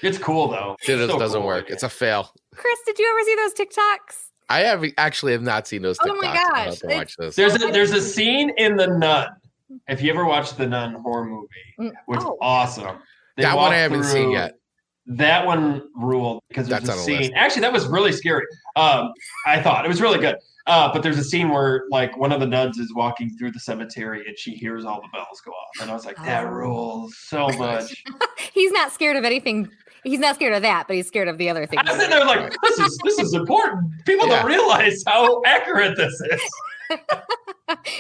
It's cool though. It doesn't work. It's a fail. Chris, did you ever see those TikToks? I have not seen those TikToks. Oh my gosh. I'll have to watch this. There's a scene in The Nun. If you ever watched The Nun horror movie, which is awesome. That one I haven't seen yet. That one ruled because there's That's a on the scene. list. Actually, that was really scary. I thought it was really good. But there's a scene where like one of the nuns is walking through the cemetery and she hears all the bells go off. And I was like, that rules so much. He's not scared of anything. He's not scared of that, but he's scared of the other things. I was sitting there like, this is important. People don't realize how accurate this is.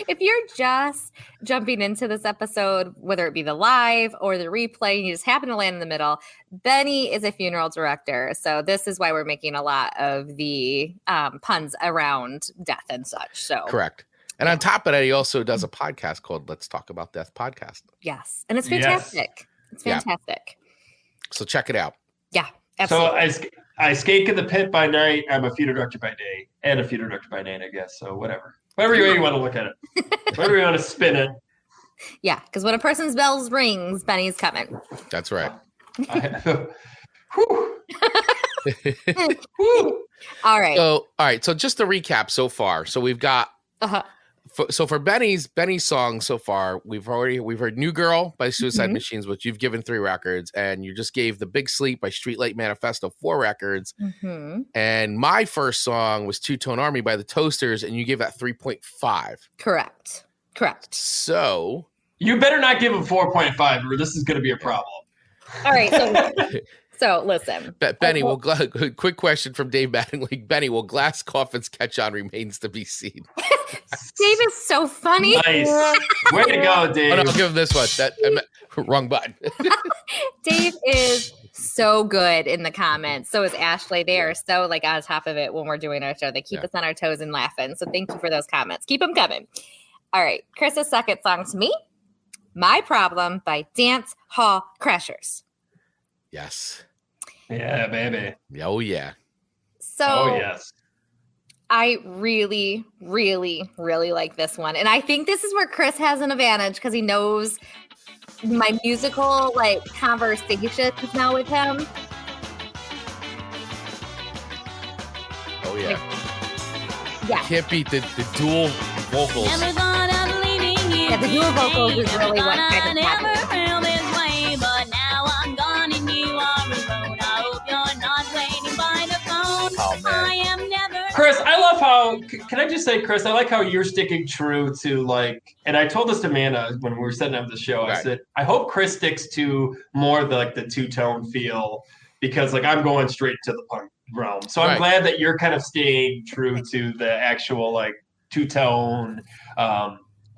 If you're just jumping into this episode, whether it be the live or the replay, and you just happen to land in the middle, Benny is a funeral director. So this is why we're making a lot of the puns around death and such. So correct. And on top of that, he also does a podcast called Let's Talk About Death podcast. Yes. And it's fantastic. Yes. It's fantastic. So check it out. Yeah, absolutely. So I skate in the pit by night. I'm a funeral director by day and a funeral director by night, I guess. So whatever way you want to look at it, whatever you want to spin it. Yeah, because when a person's bells rings, Benny's coming. That's right. All right. So just to recap so far. So we've got for Benny's song so far, we've heard New Girl by Suicide Machines, which you've given 3 records, and you just gave The Big Sleep by Streetlight Manifesto 4 records. And my first song was Two Tone Army by the Toasters, and you gave that 3.5. Correct. So You better not give him 4.5 or this is going to be a problem. All right. So listen. Benny, quick question from Dave Mattingly. Benny, will glass coffins catch on remains to be seen? Dave is so funny. Nice. Way to go, Dave. Oh, no, I'll give him this one. Wrong button. Dave is so good in the comments. So is Ashley. They are so like on top of it when we're doing our show. They keep us on our toes and laughing. So thank you for those comments. Keep them coming. All right. Chris's second song to me, My Problem by Dance Hall Crashers. Yes. Yeah, baby. Oh, yeah. So yes. I really, really, really like this one. And I think this is where Chris has an advantage because he knows my musical like conversations now with him. Oh, yeah. Like, yeah. Can't beat the dual vocals. Yeah, the dual vocals is really what kind of happened. Oh, man. Chris, I love how, can I just say, Chris, I like how you're sticking true to like, and I told this to Amanda when we were setting up the show, I said, I hope Chris sticks to more of the two-tone feel because like I'm going straight to the punk realm. So I'm glad that you're kind of staying true to the actual like two-tone,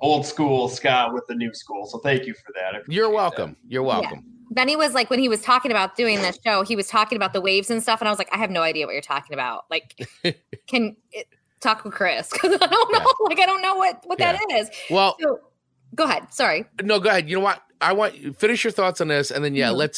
old school ska with the new school. So thank you for that. You're welcome. You're welcome. Yeah. Benny was like, when he was talking about doing this show, he was talking about the waves and stuff. And I was like, I have no idea what you're talking about. Like, talk with Chris. Cause I don't know. Yeah. Like, I don't know what that is. Well, so, go ahead. Sorry. No, go ahead. You know what? I want you finish your thoughts on this. And then,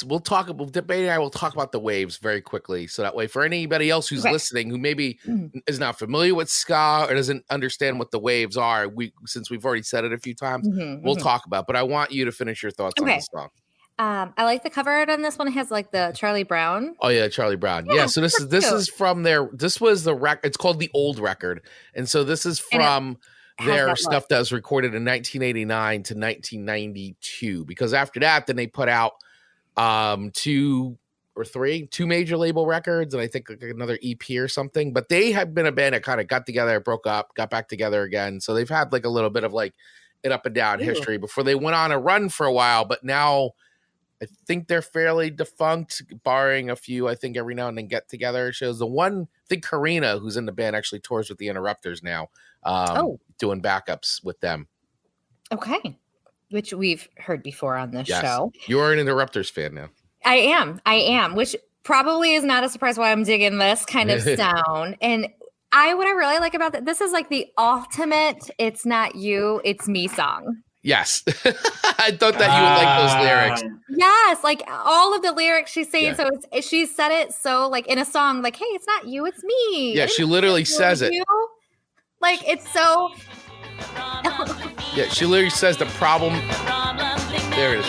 we'll talk about Benny and I will talk about the waves very quickly. So that way for anybody else who's listening, who maybe is not familiar with ska or doesn't understand what the waves are, since we've already said it a few times, we'll talk about, but I want you to finish your thoughts on this song. I like the cover art on this one. It has like the Charlie Brown. Oh yeah, Charlie Brown. Yeah. So this is from this was the record. It's called the old record, and so this is from their stuff that was recorded in 1989 to 1992. Because after that, then they put out two major label records, and I think like another EP or something. But they have been a band that kind of got together, broke up, got back together again. So they've had like a little bit of like an up and down history before they went on a run for a while, but now I think they're fairly defunct, barring a few, I think, every now and then get together shows. The one, I think Karina, who's in the band, actually tours with the Interrupters now, doing backups with them. Okay. Which we've heard before on this show. You're an Interrupters fan now. I am, which probably is not a surprise why I'm digging this kind of sound. And what I really like about this is like the ultimate, it's not you, it's me song. Yes. I thought that you would like those lyrics. Yes. Like all of the lyrics she's saying. Yeah. So she said it so like in a song, like, hey, it's not you, it's me. Yeah. She literally says it. Like it's so. Yeah. She literally says the problem. There it is.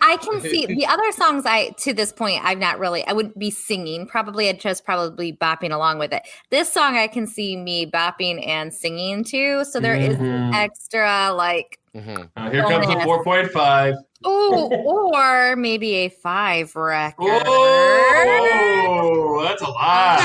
I can see the other songs to this point, I wouldn't be singing. Probably I'd just probably bopping along with it. This song I can see me bopping and singing to. So there is extra like. Here comes the 4.5. Oh, or maybe a 5 record. Oh, that's a lot.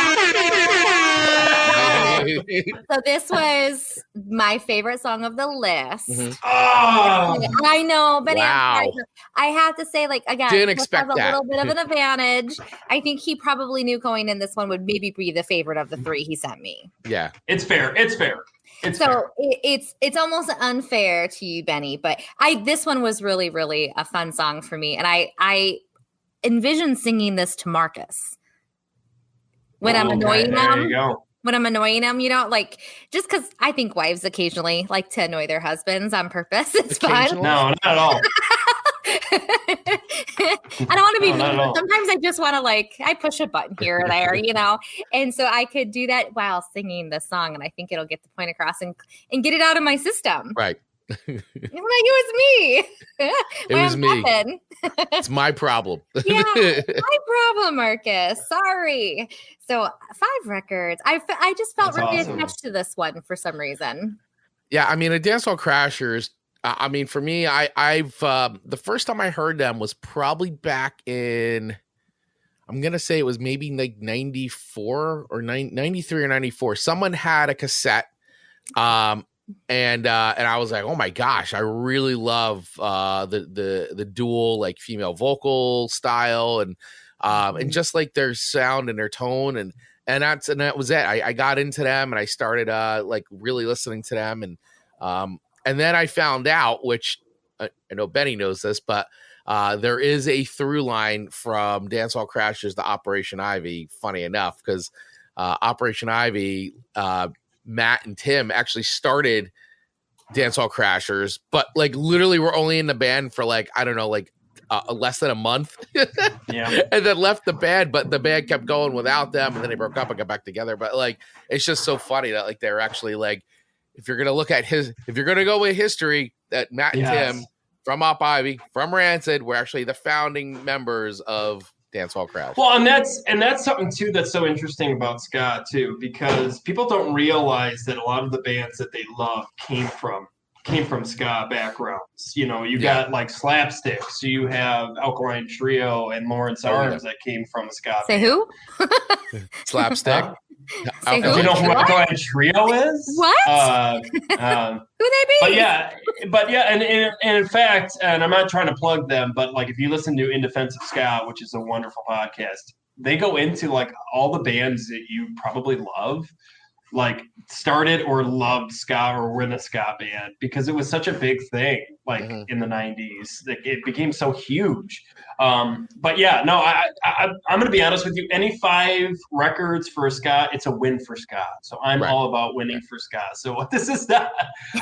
So this was my favorite song of the list. Oh, I know, but wow. I have to say, like, again, didn't expect has a that. little bit of an advantage. I think he probably knew going in this one would maybe be the favorite of the 3 he sent me. Yeah, it's fair. It's fair. It's almost unfair to you, Benny, but this one was really, really a fun song for me, and I envision singing this to Marcus when I'm annoying him. There you go. When I'm annoying him, like just because I think wives occasionally like to annoy their husbands on purpose. It's fine. No, not at all. I don't want to be mean, but sometimes I just want to I push a button here or there, and so I could do that while singing the song, and I think it'll get the point across and get it out of my system. Right. It was me. It was me. It's my problem. Yeah, my problem, Marcus. Sorry. So 5 records. I just felt really attached to this one for some reason. Yeah, I mean, a Dancehall Crashers I mean, for me, I've the first time I heard them was probably back in, I'm gonna say it was maybe like 94 or 93 or 94. Someone had a cassette, and I was like, oh my gosh, I really love the dual like female vocal style and just like their sound and their tone and that was it. I got into them and I started like really listening to them and then I found out, which I know Benny knows this, but there is a through line from Dancehall Crashers to Operation Ivy, funny enough, because Operation Ivy, Matt and Tim actually started Dancehall Crashers, but like literally were only in the band for like, I don't know, like less than a month. Yeah. And then left the band, but the band kept going without them, and then they broke up and got back together. But like, it's just so funny that like they're actually like, if you're gonna go with history, that Matt and Tim from Op Ivy, from Rancid, were actually the founding members of Dancehall Crash. Well, and that's something too that's so interesting about ska too, because people don't realize that a lot of the bands that they love came from ska backgrounds. You know, you got like Slapsticks, you have Alkaline Trio and Lawrence Arms that came from ska. Say who? Slapstick. Say Do who? you know who Alkaline Trio is? What? Who they be? But yeah, and in fact, and I'm not trying to plug them, but like if you listen to In Defense of Ska, which is a wonderful podcast, they go into like all the bands that you probably love, like started or loved ska or were in a ska band because it was such a big thing, like in the 90s. Like, it became so huge. But yeah, no, I'm going to be honest with you. Any 5 records for ska, it's a win for ska. So I'm all about winning for ska. So this is not.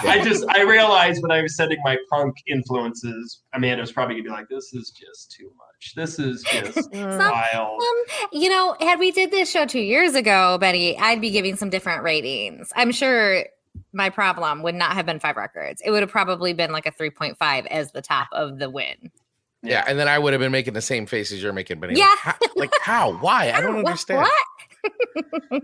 I realized when I was setting my punk influences, Amanda was probably gonna be like, "This is just too much. This is just wild." You know, had we did this show 2 years ago, Betty, I'd be giving some different ratings. I'm sure my problem would not have been 5 records. It would have probably been like a 3.5 as the top of the win. Yeah, and then I would have been making the same faces you're making, Benny. Yeah. How? Why? I don't understand. What?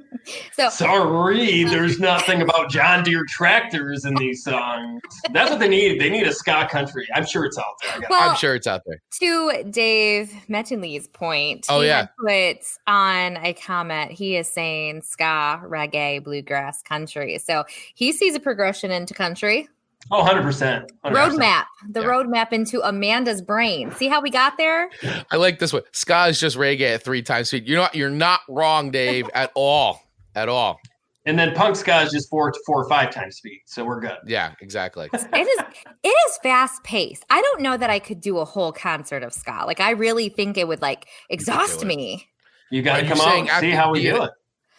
So sorry, there's nothing about John Deere tractors in these songs. That's what they need. They need a ska country. I'm sure it's out there. I'm sure it's out there. To Dave Mettenley's point, he had put on a comment. He is saying ska, reggae, bluegrass, country. So he sees a progression into country. Oh, 100%. Roadmap. The roadmap into Amanda's brain. See how we got there? I like this one. Ska is just reggae at 3 times speed. You're not wrong, Dave, at all. At all. And then punk ska is just 4 or 5 times speed. So we're good. Yeah, exactly. It is fast paced. I don't know that I could do a whole concert of ska. Like, I really think it would like exhaust me. You got to come out and see how we do it.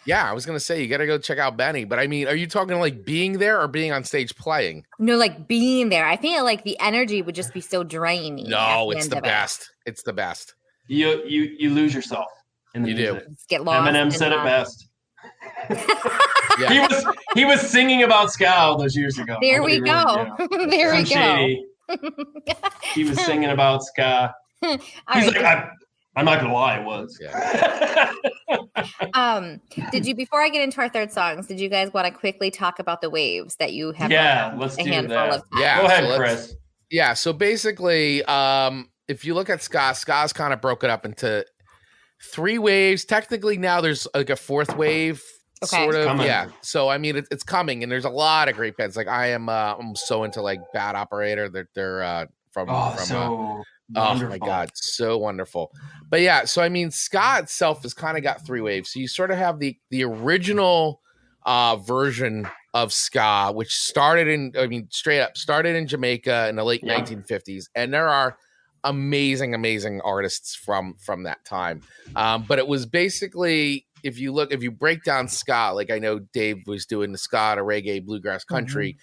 Yeah, I was going to say, you got to go check out Benny. But I mean, are you talking like being there or being on stage playing? No, like being there. I think like the energy would just be so draining. No, it's the best. It's the best. You lose yourself in the music. Just get lost. Eminem said it best. He was singing about ska all those years ago. There we go. There we go. He was singing about ska. He's like, I'm not gonna lie, it was. Yeah. Did you, before I get into our third songs, did you guys want to quickly talk about the waves that you have? Yeah, let's do that. Yeah, go ahead, Chris. Yeah, so basically, if you look at ska's kind of broken up into 3 waves. Technically, now there's like a 4th wave. Sort of, yeah. So I mean, it's coming, and there's a lot of great bands. Like I'm so into like Bad Operator. They're from oh my God, so wonderful. But yeah, so I mean, ska itself has kind of got 3 waves. So you sort of have the original version of ska, which started in Jamaica in the late 1950s, and there are amazing artists from that time. But it was basically, if you break down ska, like I know Dave was doing the ska to reggae, bluegrass, country,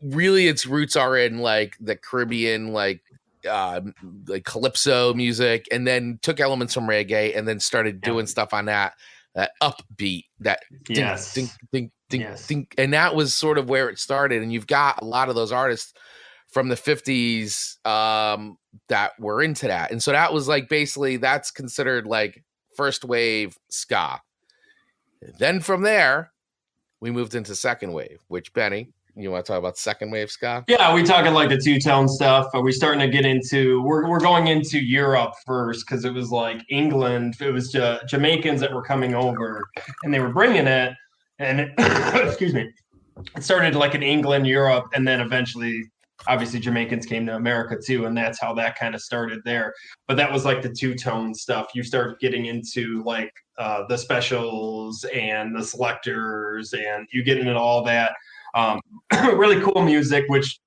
really its roots are in like the Caribbean, like calypso music, and then took elements from reggae and then started doing stuff on that upbeat, that ding, and that was sort of where it started. And you've got a lot of those artists from the 50s that were into that. And so that was like, basically that's considered like first wave ska. Then from there, we moved into second wave, which Benny, You want to talk about second wave ska? Yeah, we talking like the two-tone stuff. Are we starting to get into? We're going into Europe first because it was like England. It was Jamaicans that were coming over, and they were bringing it. And excuse me, it started like in England, Europe, and then eventually, obviously, Jamaicans came to America too, and that's how that kind of started there. But that was like the two-tone stuff. You start getting into like the specials and the selectors, and you get into all that. Really cool music, which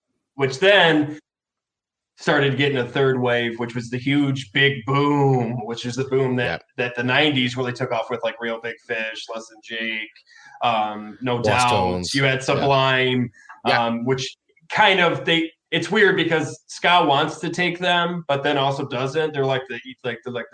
then started getting a third wave, which was the huge big boom, which is the boom that the 90s really took off with, like Real Big Fish, Less Than Jake, No Lost Doubt. Tones. You had Sublime, which kind of it's weird because ska wants to take them, but then also doesn't. They're like the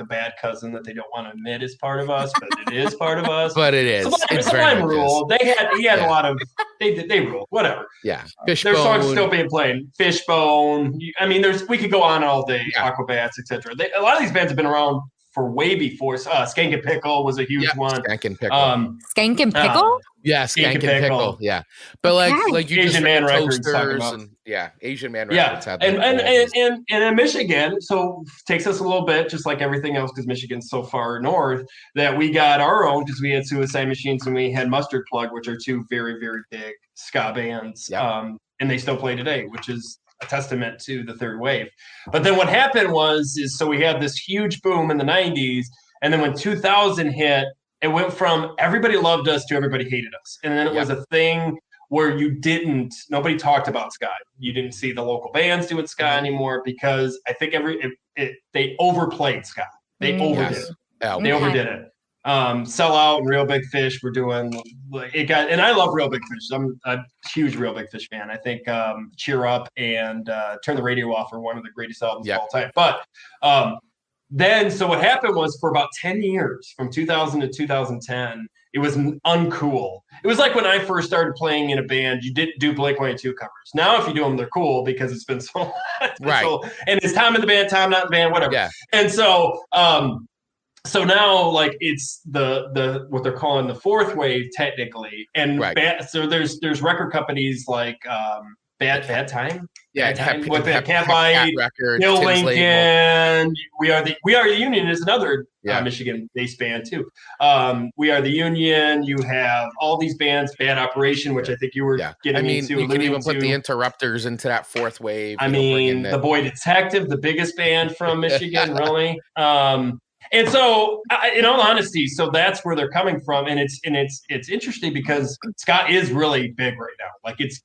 bad cousin that they don't want to admit is part of us, but it is part of us. But it is. Sublime ruled. He had a lot of they ruled. Whatever. Yeah. Their songs still being played. Fishbone. I mean, we could go on all day. Yeah. Aquabats, etc. A lot of these bands have been around for way before. Skank and Pickle was a huge one. Skank and Pickle. Skank and Pickle? Yeah, Skank and Pickle. Yeah. But like you Asian Man Records and Asian Man Records had and in Michigan, so takes us a little bit, just like everything else, because Michigan's so far north, that we got our own, because we had Suicide Machines and we had Mustard Plug, which are two very, very big ska bands. Yep. And they still play today, which is a testament to the third wave. But then what happened so we had this huge boom in the 90s, and then when 2000 hit, it went from everybody loved us to everybody hated us. And then it was a thing where nobody talked about ska. You didn't see the local bands doing ska anymore because I think they overplayed ska. They overdid it. They overdid it. Sell Out and Real Big Fish were doing and I love Real Big Fish. I'm a huge Real Big Fish fan. I think Cheer Up and Turn the Radio Off are one of the greatest albums of all time. But so what happened was for about 10 years, from 2000 to 2010, it was uncool. It was like when I first started playing in a band, you didn't do Blink-182 covers. Now, if you do them, they're cool because it's been so right. And it's Tom in the band, Tom not in the band, whatever. Yeah. And so so now, like, it's the what they're calling the fourth wave, technically, and so there's record companies like Bad Time, with the Capaul, Bill Lincoln. We Are the Union is another Michigan-based band too. We Are the Union. You have all these bands, Bad Operation, which I think you were getting into. You can even put the Interrupters into that fourth wave. I mean, the Boy Detective, the biggest band from Michigan, really. And so, in all honesty, so that's where they're coming from, and it's interesting because ska is really big right now. Like it's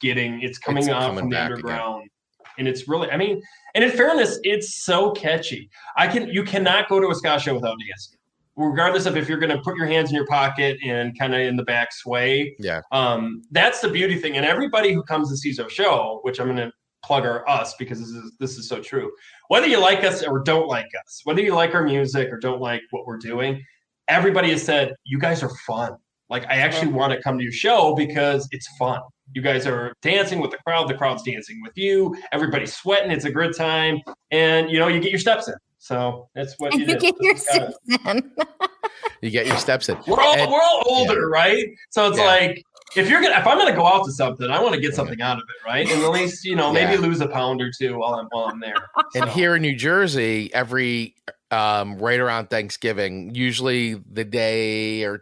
coming out from the underground, and it's really, I mean, and in fairness, it's so catchy. You cannot go to a ska show without dancing, regardless of if you're going to put your hands in your pocket and kind of in the back sway. Yeah. That's the beauty thing, and everybody who comes and sees our show, which I'm going to plug us because this is so true. Whether you like us or don't like us, whether you like our music or don't like what we're doing, everybody has said, you guys are fun. Like, I actually want to come to your show because it's fun. You guys are dancing with the crowd's dancing with you, everybody's sweating, it's a good time, and you get your steps in. So that's what you get your steps in. You get your steps in. We're all older, right? So it's like, if I'm gonna go out to something, I want to get something out of it, right? And at least maybe lose a pound or two while I'm there. And here in New Jersey, every right around Thanksgiving, usually the day or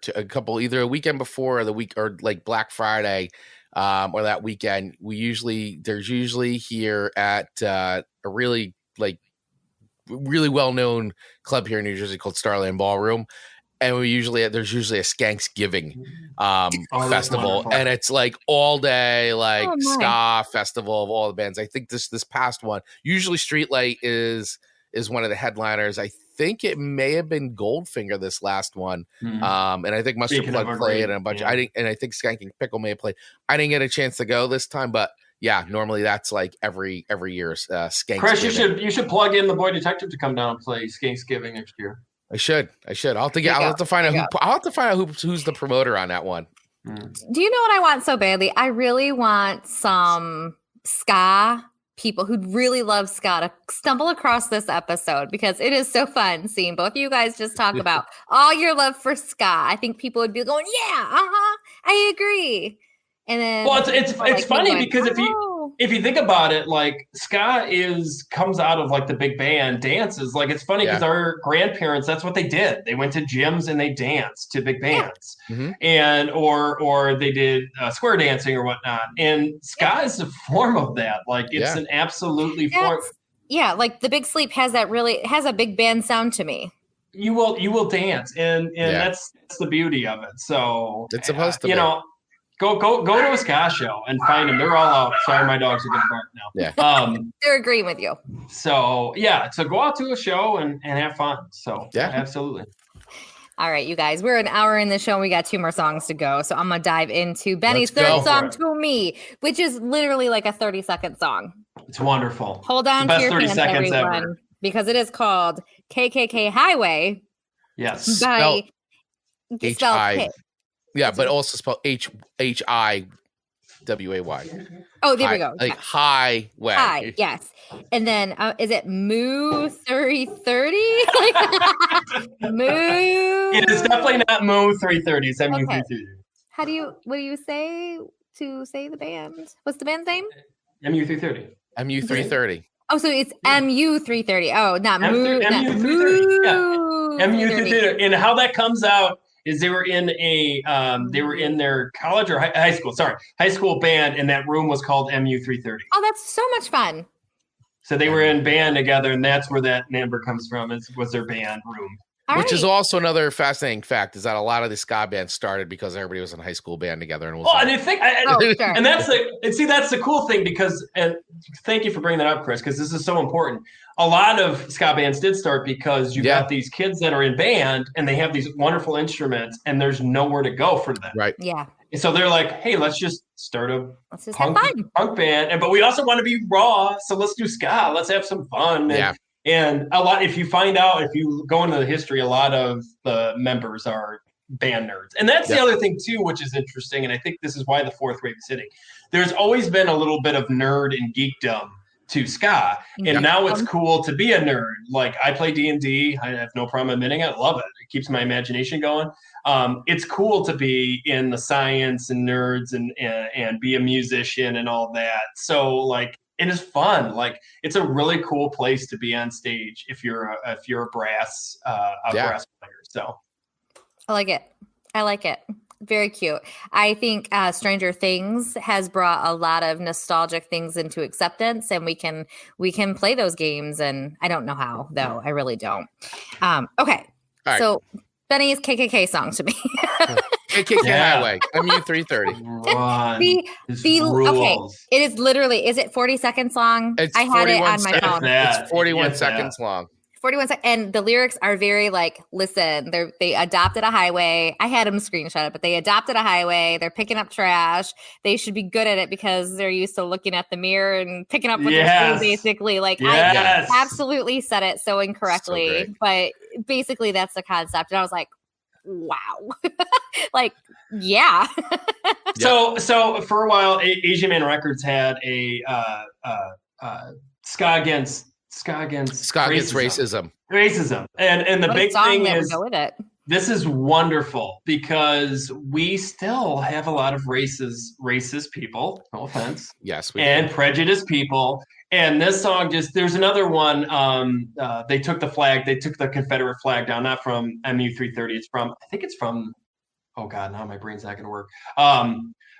either a weekend before or the week or like Black Friday, or that weekend, there's usually here at a really well-known club here in New Jersey called Starland Ballroom. And there's usually a Skanksgiving festival, and it's like all day, like ska festival of all the bands. I think this past one, usually Streetlight is one of the headliners. I think it may have been Goldfinger this last one, and I think Mustard Plug played and a bunch. I think Skank and Pickle may have played. I didn't get a chance to go this time, but yeah, normally that's like every year's Skanksgiving. Chris, you should plug in the Boy Detective to come down and play Skanksgiving next year. I should. I'll have to find out who's the promoter on that one. Do you know what I want so badly? I really want some ska people who really love ska to stumble across this episode because it is so fun seeing both of you guys just talk about all your love for ska. I think people would be going, yeah, I agree. And then Well, it's people like me funny going, because "Oh." if you think about it, like ska comes out of like the big band dances. Like it's funny because our grandparents, that's what they did. They went to gyms and they danced to big bands, and or they did square dancing or whatnot. And ska is a form of that. Like it's an absolutely form. Yeah, like the Big Sleep has a big band sound to me. You will dance, and that's the beauty of it. So it's supposed to be. Go to a ska show and find them. They're all out. Sorry, my dogs are going to bark now. Yeah. They're agreeing with you. So go out to a show and have fun. So absolutely. All right, you guys, we're an hour in the show and we got 2 more songs to go. So I'm going to dive into Benny's third song, To Me, which is literally like a 30-second song. It's wonderful. Hold on to your pants, everyone, ever. Because it is called KKK Hiway. Yes. By H-I. Yeah, but also spelled Hiway. Oh, there we go. Like highway. Hi, yes. And then is it Moo 330? Moo. It is definitely not Moo 330. It's MU 330. What do you say to say the band? What's the band's name? MU 330. MU 330. Oh, so it's MU 330. Oh, not Moo. MU 330. Yeah. MU 330. And how that comes out is they were in their college or high school band, and that room was called MU 330. Oh, that's so much fun. So they were in band together, and that's where that number comes from. Was their band room. Which is also another fascinating fact is that a lot of the ska bands started because everybody was in a high school band together. And and that's the cool thing because, and thank you for bringing that up, Chris, because this is so important. A lot of ska bands did start because you got these kids that are in band and they have these wonderful instruments and there's nowhere to go for them. Right. Yeah. And so they're like, hey, let's just start a punk band. But we also want to be raw. So let's do ska. Let's have some fun. And if you go into the history, a lot of the members are band nerds. And that's the other thing too, which is interesting. And I think this is why the fourth wave is hitting. There's always been a little bit of nerd and geekdom to ska. And now it's cool to be a nerd. Like I play D&D. I have no problem admitting it. I love it. It keeps my imagination going. It's cool to be in the science and nerds and be a musician and all that. So like, it is fun. Like it's a really cool place to be on stage if you're a brass brass player. So I like it. Very cute. I think Stranger Things has brought a lot of nostalgic things into acceptance, and we can play those games. And I don't know how though. I really don't. Okay. Right. So Benny's KKK song to me. KKK Hiway. MU 330. Okay. It is literally. Is it 40-second song? I had it on my phone. It's 41 seconds long. 41 seconds. And the lyrics are very like, listen, they adopted a highway. I had them screenshot it, but they adopted a highway. They're picking up trash. They should be good at it because they're used to looking at the mirror and picking up what they're doing, basically. Like I absolutely said it so incorrectly, but basically that's the concept. And I was like, wow. Like, yeah. So for a while, Asian Man Records had a ska against racism. And the big thing is with it. This is wonderful because we still have a lot of racist people, no offense. Yes, and prejudiced people. And this song there's another one. They took the Confederate flag down, not from MU 330. I think it's from, oh God, now my brain's not going to work.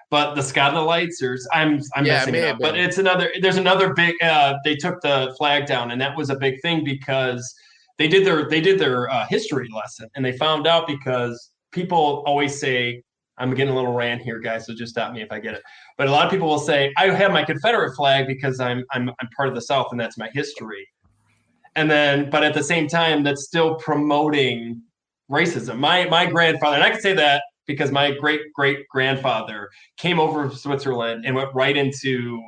But the Ska the Lights, I'm messing it up. But there's another big, they took the flag down, and that was a big thing because they did their history lesson, and they found out because people always say, I'm getting a little rant here, guys, so just stop me if I get it. But a lot of people will say, I have my Confederate flag because I'm part of the South and that's my history. But at the same time, that's still promoting racism. My grandfather, and I can say that because my great-great-grandfather came over from Switzerland and went right into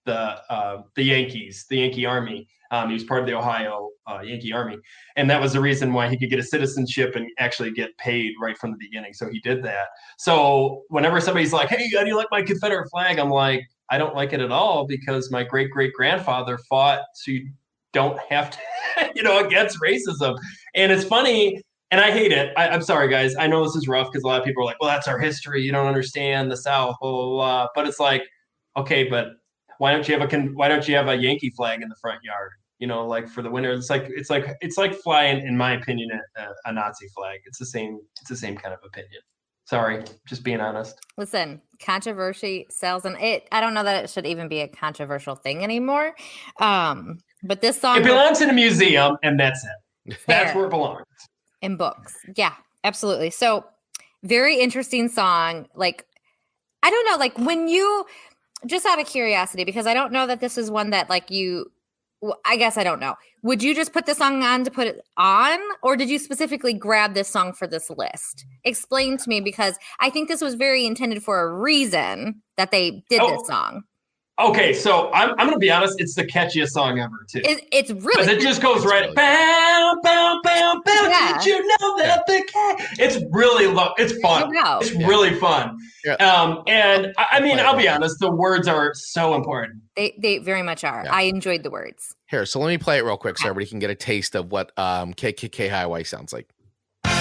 the Yankees, the Yankee Army. He was part of the Ohio Yankee Army. And that was the reason why he could get a citizenship and actually get paid right from the beginning. So he did that. So whenever somebody's like, hey, how do you like my Confederate flag? I'm like, I don't like it at all because my great-great-grandfather fought so you don't have to, against racism. And it's funny and I hate it. I'm sorry, guys. I know this is rough because a lot of people are like, well, that's our history. You don't understand the South, blah, blah, blah. But it's like, okay, but why don't you have a Yankee flag in the front yard? Like for the winter, it's like flying, in my opinion, a Nazi flag. It's the same kind of opinion. Sorry, just being honest. Listen, controversy sells, and I don't know that it should even be a controversial thing anymore. But this song, it belongs in a museum, and that's it. Fair. That's where it belongs. In books. Yeah, absolutely. So very interesting song. Like, I don't know, like when you, just out of curiosity, because I don't know that this is one that like I guess I don't know. Would you just put the song on to put it on? Or did you specifically grab this song for this list? Explain to me, because I think this was very intended for a reason that they did this song. Okay, so I'm going to be honest. It's the catchiest song ever, too. It's really because it just goes right. Really bam, bam, bam, bam. Yeah. Did you know that the cat? It's really it's fun. It's really fun. Yeah. And I mean, I'll be honest. The words are so important. They very much are. Yeah. I enjoyed the words. Here, so let me play it real quick so everybody can get a taste of what KKK Hiway sounds like. Did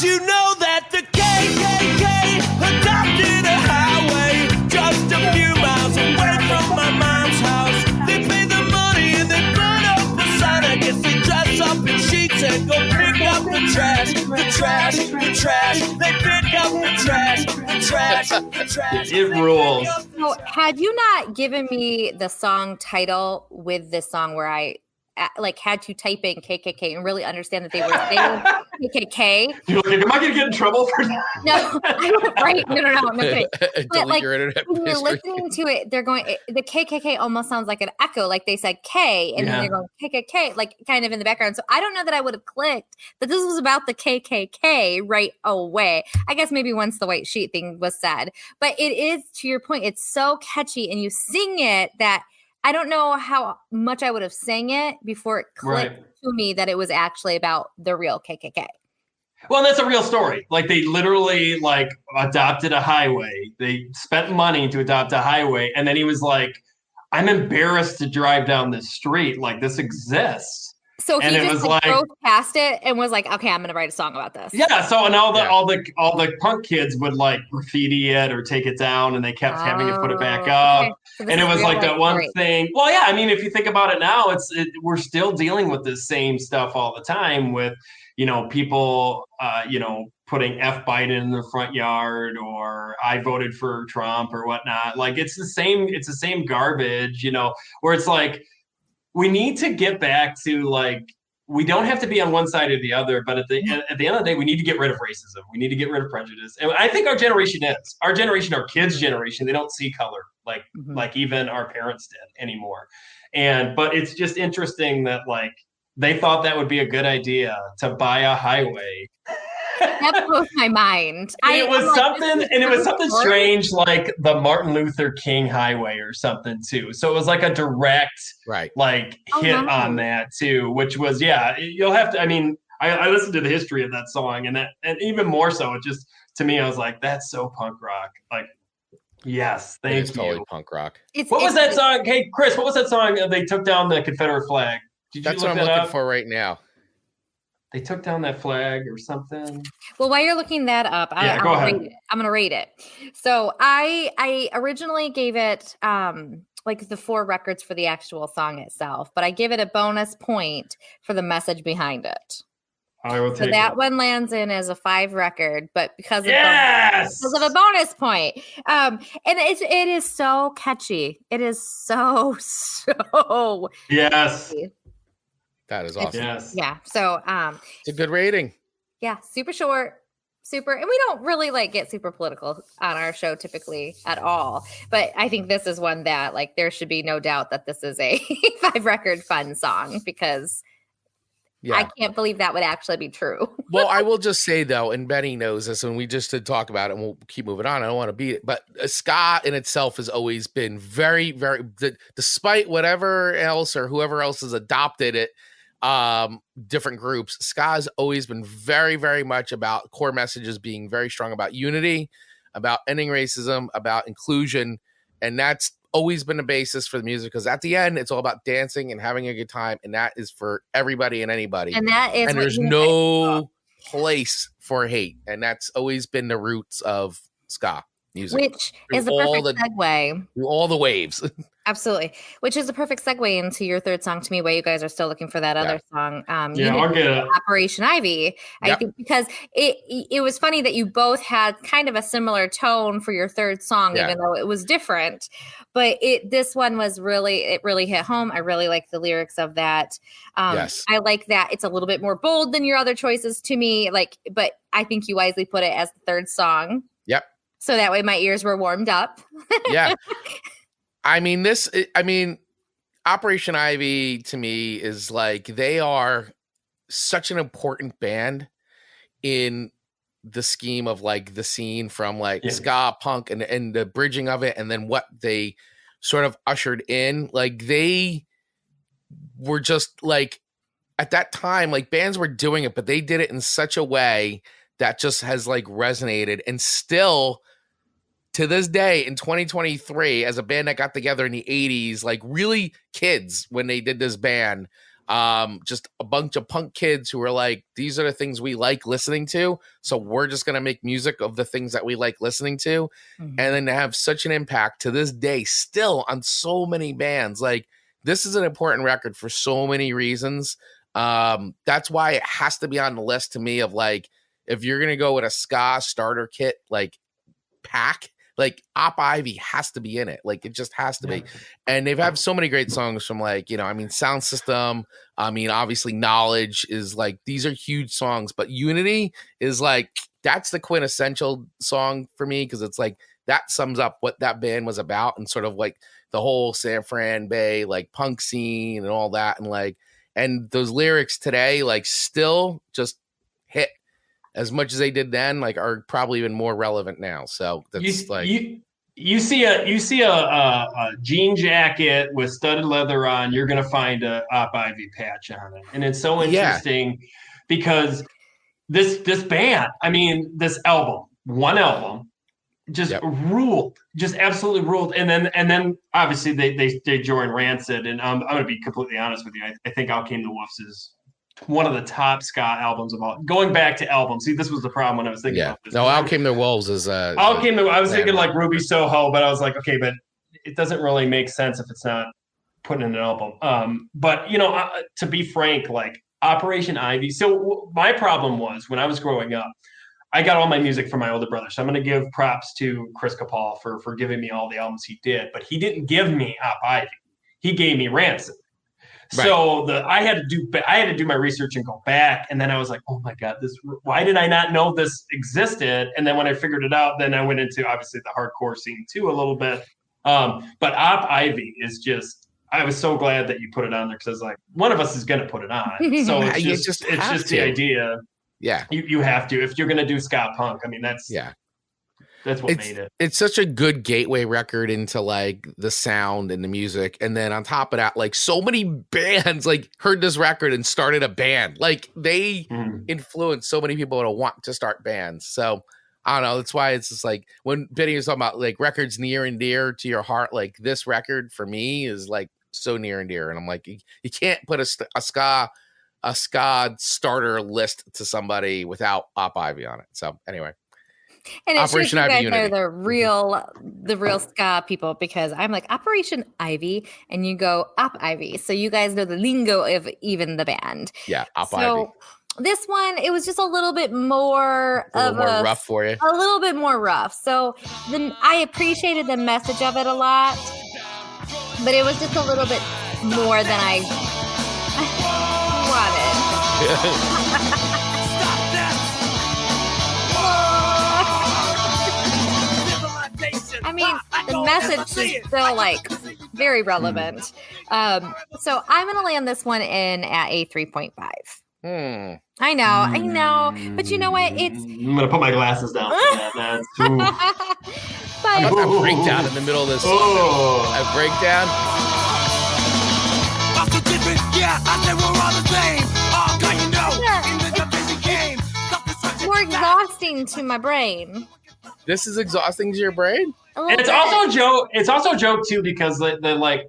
you know that the KKK adopted a highway just a few miles away from my mom's house? They pay the money and they burn up the sign. I guess they dress up in sheets and go pick up the trash. The trash, the trash. They pick up the trash, the trash, the trash. It rules. So, had you not given me the song title with this song where I had to type in KKK and really understand that they were saying KKK. You're like, am I going to get in trouble for that? No, right. No. But like, your internet when you're listening to it, they're going, the KKK almost sounds like an echo, like they said K, and then they're going KKK, like kind of in the background. So I don't know that I would have clicked that this was about the KKK right away. I guess maybe once the white sheet thing was said. But it is, to your point, it's so catchy, and you sing it that I don't know how much I would have sang it before it clicked to me that it was actually about the real KKK. Well, that's a real story. Like, they literally adopted a highway. They spent money to adopt a highway. And then he was like, I'm embarrassed to drive down this street. Like, this exists. So he just drove past it and was like, okay, I'm going to write a song about this. Yeah. So, and all the punk kids would graffiti it or take it down, and they kept having to put it back up. Okay. So and it was like that one thing. Well, yeah, I mean, if you think about it now, we're still dealing with the same stuff all the time with, people, putting F Biden in their front yard, or I voted for Trump or whatnot. Like, it's the same garbage, where it's like, we need to get back to we don't have to be on one side or the other, but at the end of the day, we need to get rid of racism. We need to get rid of prejudice. And I think our generation, our kids' generation, they don't see color like even our parents did anymore. But it's just interesting that they thought that would be a good idea to buy a highway. That blew my mind. It was something strange, like the Martin Luther King Highway or something too. So it was like a direct, hit on that too, which was, you'll have to. I mean, I listened to the history of that song, and even more so, it just, to me, I was like, that's so punk rock. Like, yes, thank you. Totally punk rock. What was that song? Hey, Chris, what was that song? They took down the Confederate flag. That's what I'm looking for right now. They took down that flag or something. Well, while you're looking that up, go ahead. I'm going to rate it. So I originally gave it the 4 records for the actual song itself, but I give it a bonus point for the message behind it. I will take so that it. one lands in as a 5 record, but because of a bonus point. And it is so catchy. It is so yes. catchy. That is awesome. Yes. Yeah. So it's a good rating. Yeah, super short, and we don't really get super political on our show typically at all. But I think this is one that there should be no doubt that this is a 5 record fun song, because I can't believe that would actually be true. Well, I will just say though, and Benny knows this, and we just did talk about it, and we'll keep moving on. I don't want to beat it, but ska in itself has always been very, very, despite whatever else or whoever else has adopted it, different groups, ska has always been very, very much about core messages being very strong about unity, about ending racism, about inclusion. And that's always been the basis for the music, because at the end it's all about dancing and having a good time, and that is for everybody and anybody. And that is, and what there's you no place for hate, and that's always been the roots of ska music, which is a perfect segue through all the waves. Absolutely, which is a perfect segue into your third song to me, while you guys are still looking for that other song. I'll get it. Operation Ivy. I think because it was funny that you both had kind of a similar tone for your third song, even though it was different. But this one was really hit home. I really like the lyrics of that. I like that it's a little bit more bold than your other choices to me. But I think you wisely put it as the third song. Yep. So that way my ears were warmed up. Yeah. Operation Ivy to me is like, they are such an important band in the scheme of like the scene from like ska, punk, and the bridging of it, and then what they sort of ushered in. Like, they were just like, at that time, like, bands were doing it, but they did it in such a way that just has like resonated, and still to this day in 2023, as a band that got together in the 80s, like really kids when they did this band, just a bunch of punk kids who were like, these are the things we like listening to, so we're just going to make music of the things that we like listening to. And then to have such an impact to this day still on so many bands. Like, this is an important record for so many reasons. That's why it has to be on the list to me of like, if you're going to go with a ska starter kit, like pack, like Op Ivy has to be in it. Like, it just has to be. And they've had so many great songs from like, Sound System. Obviously Knowledge is like, these are huge songs, but Unity is like, that's the quintessential song for me. Cause it's like, that sums up what that band was about, and sort of like the whole San Fran Bay, like punk scene and all that. And like, and those lyrics today, like still just hit as much as they did then, like, are probably even more relevant now. So that's you see a jean jacket with studded leather on, you're gonna find a Op Ivy patch on it, and it's so interesting because this band, this one album, just ruled, just absolutely ruled. And then obviously they joined Rancid, and I'm gonna be completely honest with you. I think Out Came the Wolves is one of the top ska albums of all. Going back to albums, see, this was the problem when I was thinking about this. No, Out Came the Wolves is I was thinking like Ruby Soho, but I was like, okay, but it doesn't really make sense if it's not put in an album. But to be frank, like Operation Ivy. So my problem was when I was growing up, I got all my music from my older brother. So I'm going to give props to Chris Capaul for giving me all the albums he did, but he didn't give me Op Ivy. He gave me Rancid. Right. So I had to do my research and go back, and then I was like, oh my God, why did I not know this existed? And then when I figured it out, then I went into obviously the hardcore scene too a little bit. But Op Ivy is just, I was so glad that you put it on there, because I was like, one of us is going to put it on. So it's just the idea. Yeah, you have to, if you're going to do ska punk. That's what made it. It's such a good gateway record into like the sound and the music. And then on top of that, like so many bands like heard this record and started a band. Like they influenced so many people to want to start bands. So I don't know. That's why it's just like when Benny was talking about like records near and dear to your heart, like this record for me is like so near and dear. And I'm like, you can't put a ska starter list to somebody without Op Ivy on it. So anyway. And it shows you guys are the real ska people, because I'm like Operation Ivy and you go Op Ivy. So you guys know the lingo of even the band. Yeah, Op Ivy. This one, it was just a little bit more rough for you. A little bit more rough. So then I appreciated the message of it a lot, but it was just a little bit more than I wanted. The message is still like very relevant. So I'm going to land this one in at a 3.5. I know. But you know what? I'm going to put my glasses down. That's too... But a breakdown in the middle of this. A breakdown. It's more exhausting to my brain. This is exhausting to your brain? And it's also a joke. It's also a joke too because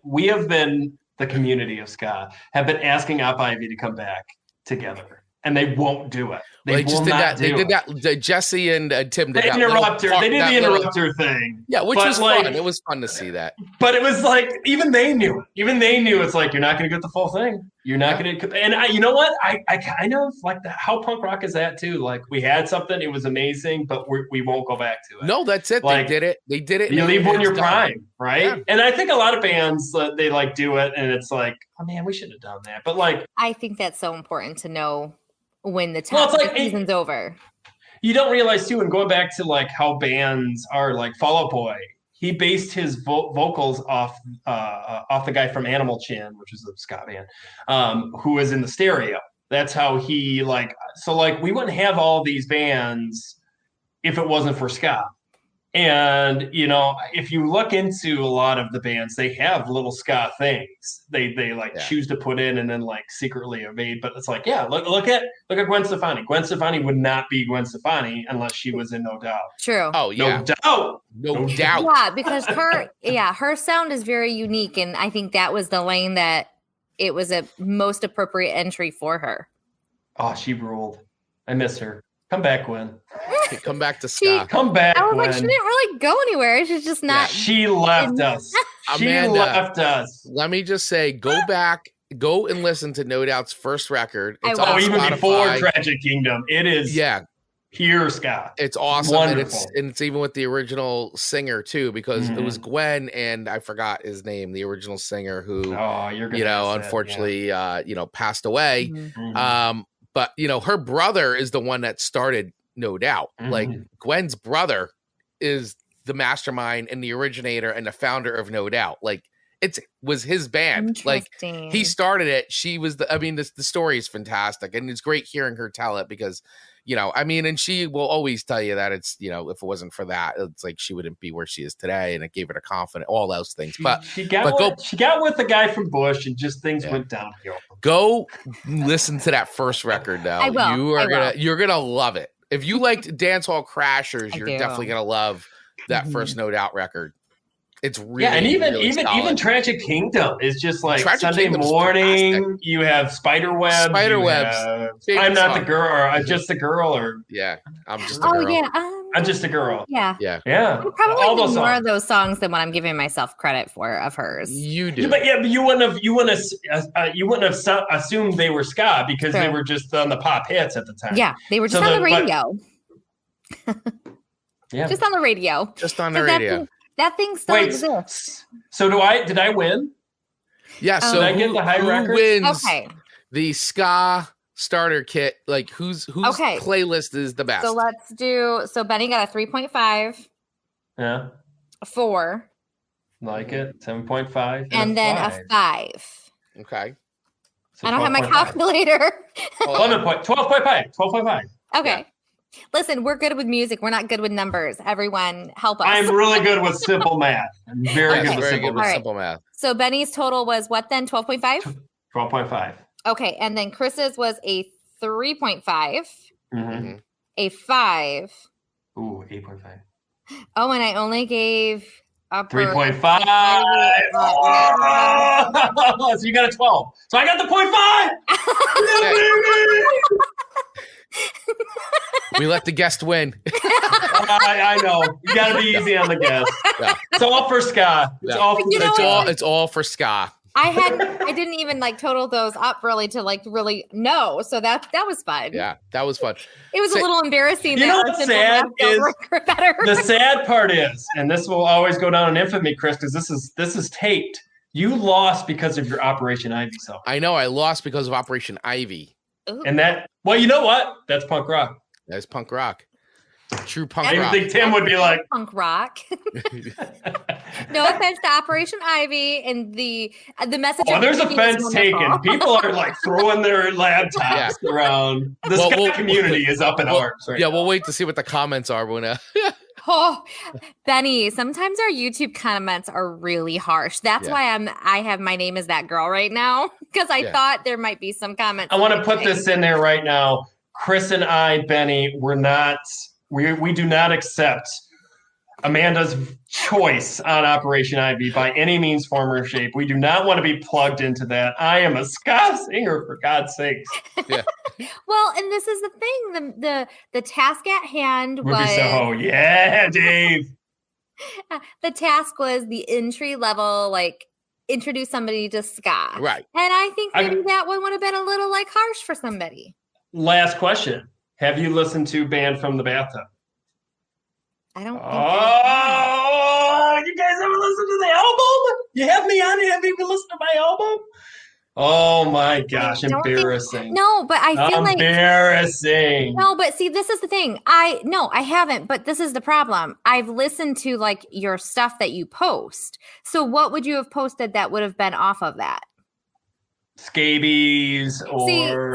we have been the community of ska have been asking Op Ivy to come back together, and they won't do it. They will not do it. They did that. Jesse and Tim did the that. Interrupter. They did the Interrupter thing. Yeah, which was fun. It was fun to see that. But it was like even they knew. Even they knew it's like you're not going to get the full thing. You're not going to. And you know what? I kind of like that. How punk rock is that too? Like we had something. It was amazing, but we won't go back to it. No, that's it. Like, they did it. They did it. You leave when you're prime, right? Yeah. And I think a lot of bands they like do it, and it's like, oh man, we should have done that. But like, I think that's so important to know when the season's over. You don't realize too, and going back to like how bands are, like Fall Out Boy, he based his vocals off the guy from Animal Chin, which is a ska band, who was in the Stereo. That's how he we wouldn't have all these bands if it wasn't for ska. And if you look into a lot of the bands, they have little ska things they choose to put in and then like secretly evade. But it's like, yeah, look at Gwen Stefani. Gwen Stefani would not be Gwen Stefani unless she was in No Doubt. True. Oh yeah, no doubt. Yeah, because her sound is very unique, and I think that was the lane that it was a most appropriate entry for her. Oh, she ruled. I miss her. Come back, Gwen. Come back to ska. Come back, I was Gwen. like, she didn't really go anywhere. She's just not. Yeah, she left us. Amanda, left us. Let me just say, go and listen to No Doubt's first record. It's on even Spotify. before Tragic Kingdom. It is pure ska. It's awesome. Wonderful. And it's even with the original singer too, because it was Gwen and I forgot his name, the original singer who unfortunately passed away. Mm-hmm. But her brother is the one that started No Doubt. Mm-hmm. Like Gwen's brother is the mastermind and the originator and the founder of No Doubt. Like it was his band. Like he started it. She was the story is fantastic. And it's great hearing her tell it because, and she will always tell you that it's, if it wasn't for that, it's like she wouldn't be where she is today. And it gave her the confidence, all those things. She got with the guy from Bush and just things went downhill. Go listen to that first record though. I will. You're gonna love it. If you liked Dancehall Crashers, you're definitely gonna love that first No Doubt record. It's really and really solid. even Tragic Kingdom is just like Tragic Sunday Kingdom's morning. fantastic. You have Spiderwebs. I'm not the girl, or I'm just a girl, or I'm just a girl. Oh yeah, I'm just a girl. Yeah. I'm probably all those more songs. of those songs than what I'm giving myself credit for of hers. You do, but you wouldn't have assumed they were ska because they were just on the pop hits at the time. Yeah, they were just on the radio. Just on the radio. Just on the radio. That thing still exists. So did I win? Yeah. So did I get the high record? Wins the ska starter kit? Like whose playlist is the best? So let's do. So Benny got a 3.5. Yeah. A 4. Like it. 7.5. And then a 5. Okay. So I don't have my calculator. 12.5. 12.5. Okay. Yeah. Listen, we're good with music. We're not good with numbers. Everyone, help us. I'm really good with simple math. I'm very good with simple math. So Benny's total was what then? 12.5? 12.5. Okay. And then Chris's was a 3.5. Mm-hmm. A 5. Ooh, 8.5. Oh, and I only gave a 3.5. So you got a 12. So I got the 0.5. We let the guest win. I know. You got to be easy on the guest. Yeah. It's all for ska. It's all for ska. I didn't even total those up really to really know. So that was fun. Yeah, that was fun. It was a little embarrassing. You know what's sad is the sad part is, and this will always go down in infamy, Chris, because this is taped. You lost because of your Operation Ivy song. I know I lost because of Operation Ivy. Ooh. And you know what? That's punk rock. That's punk rock. True punk rock. I think Tim would be like punk rock. No offense to Operation Ivy and the message. Oh, there's offense taken. People are throwing their laptops around. The ska community is up in arms. Right now. We'll wait to see what the comments are when. Oh, Benny, sometimes our YouTube comments are really harsh. That's why I have my name as that girl right now, because I thought there might be some comments. I want to put this in there right now. Chris and I, Benny, we do not accept Amanda's choice on Operation Ivy by any means, form, or shape. We do not want to be plugged into that. I am a ska singer, for God's sakes. Yeah. Well, and this is the thing. The task at hand Ruby was Soho. Yeah, Dave. the task was the entry level, like introduce somebody to ska. Right. And I think maybe that one would have been a little like harsh for somebody. Last question. Have you listened to Band from the Bathtub? I don't think you guys haven't listened to the album? You have me on? You haven't even listened to my album? Oh my gosh, embarrassing. No, but I feel like embarrassing. No, but see, this is the thing. I haven't, but this is the problem. I've listened to like your stuff that you post. So what would you have posted that would have been off of that? Scabies or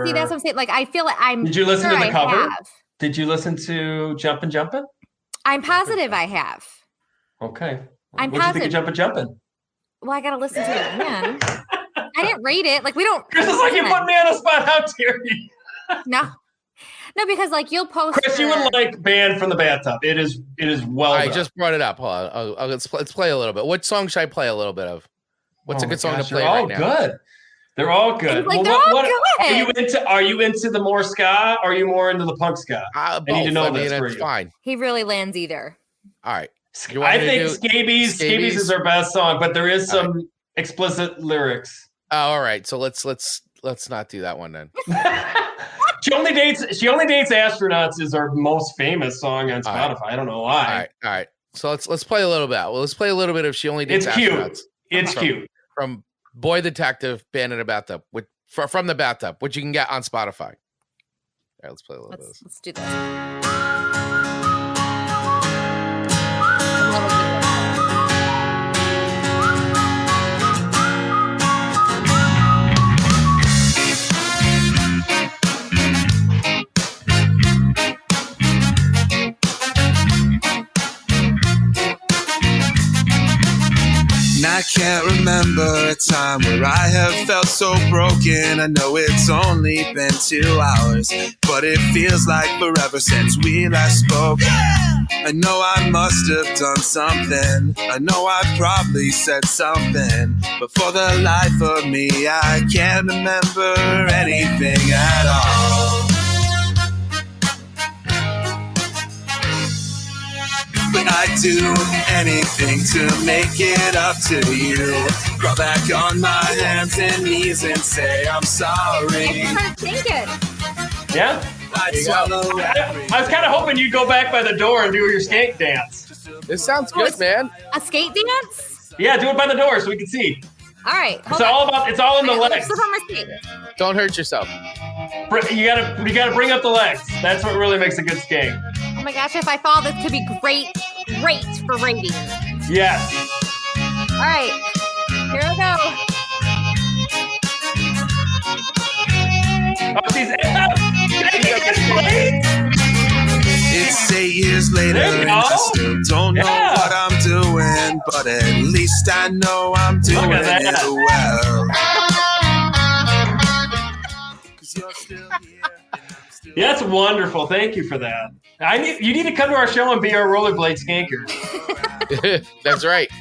see, that's what I'm saying. Like I feel like I'm Did you listen sure to the cover? Have. Did you listen to Jumpin' Jumpin'? I'm positive I have. Okay. I'm what positive. do you think of Jumpin' Jumpin'? Well, I gotta listen to it again. I didn't rate it. Like we don't. Chris is like, you put me on a spot. How dare you? No, because like you'll post. Chris, you would like Band from the Bathtub. It is well done. I just brought it up. Hold on. Let's play a little bit. What song should I play a little bit of? What's a good song to play right now? They're all good. They're all good. Like, they're all good. Are you into the more ska? Or are you more into the punk ska? I need to know this. For it's you. Fine. He really lands either. All right. I think Scabies is our best song, but there is some explicit lyrics. Oh, all right. So let's not do that one then. She only dates astronauts is our most famous song on Spotify. Right. I don't know why. All right. So let's play a little bit. Well, let's play a little bit of She Only Dates Astronauts. It's cute. From Boy Detective, Band in a Bathtub, from the Bathtub, which you can get on Spotify. All right, let's play a little bit of this. Let's do this. I can't remember a time where I have felt so broken. I know it's only been 2 hours, but it feels like forever since we last spoke. I know I must have done something. I know I probably said something, but for the life of me, I can't remember anything at all. But I'd do anything to make it up to you. Crawl back on my hands and knees and say I'm sorry. Yeah? I was kind of hoping you'd go back by the door and do your skate dance. This sounds good, man. A skate dance? Yeah, do it by the door so we can see. All right. It's all in the legs. Don't hurt yourself. You gotta bring up the legs. That's what really makes a good skate. Oh my gosh, if I fall, this could be great for rating. Yes. All right, here we go. Oh, it's 8 years later and I still don't know what I'm doing, but at least I know I'm doing it well. 'Cause you're still here. Yeah, that's wonderful. Thank you for that. You need to come to our show and be our rollerblade skankers. That's right.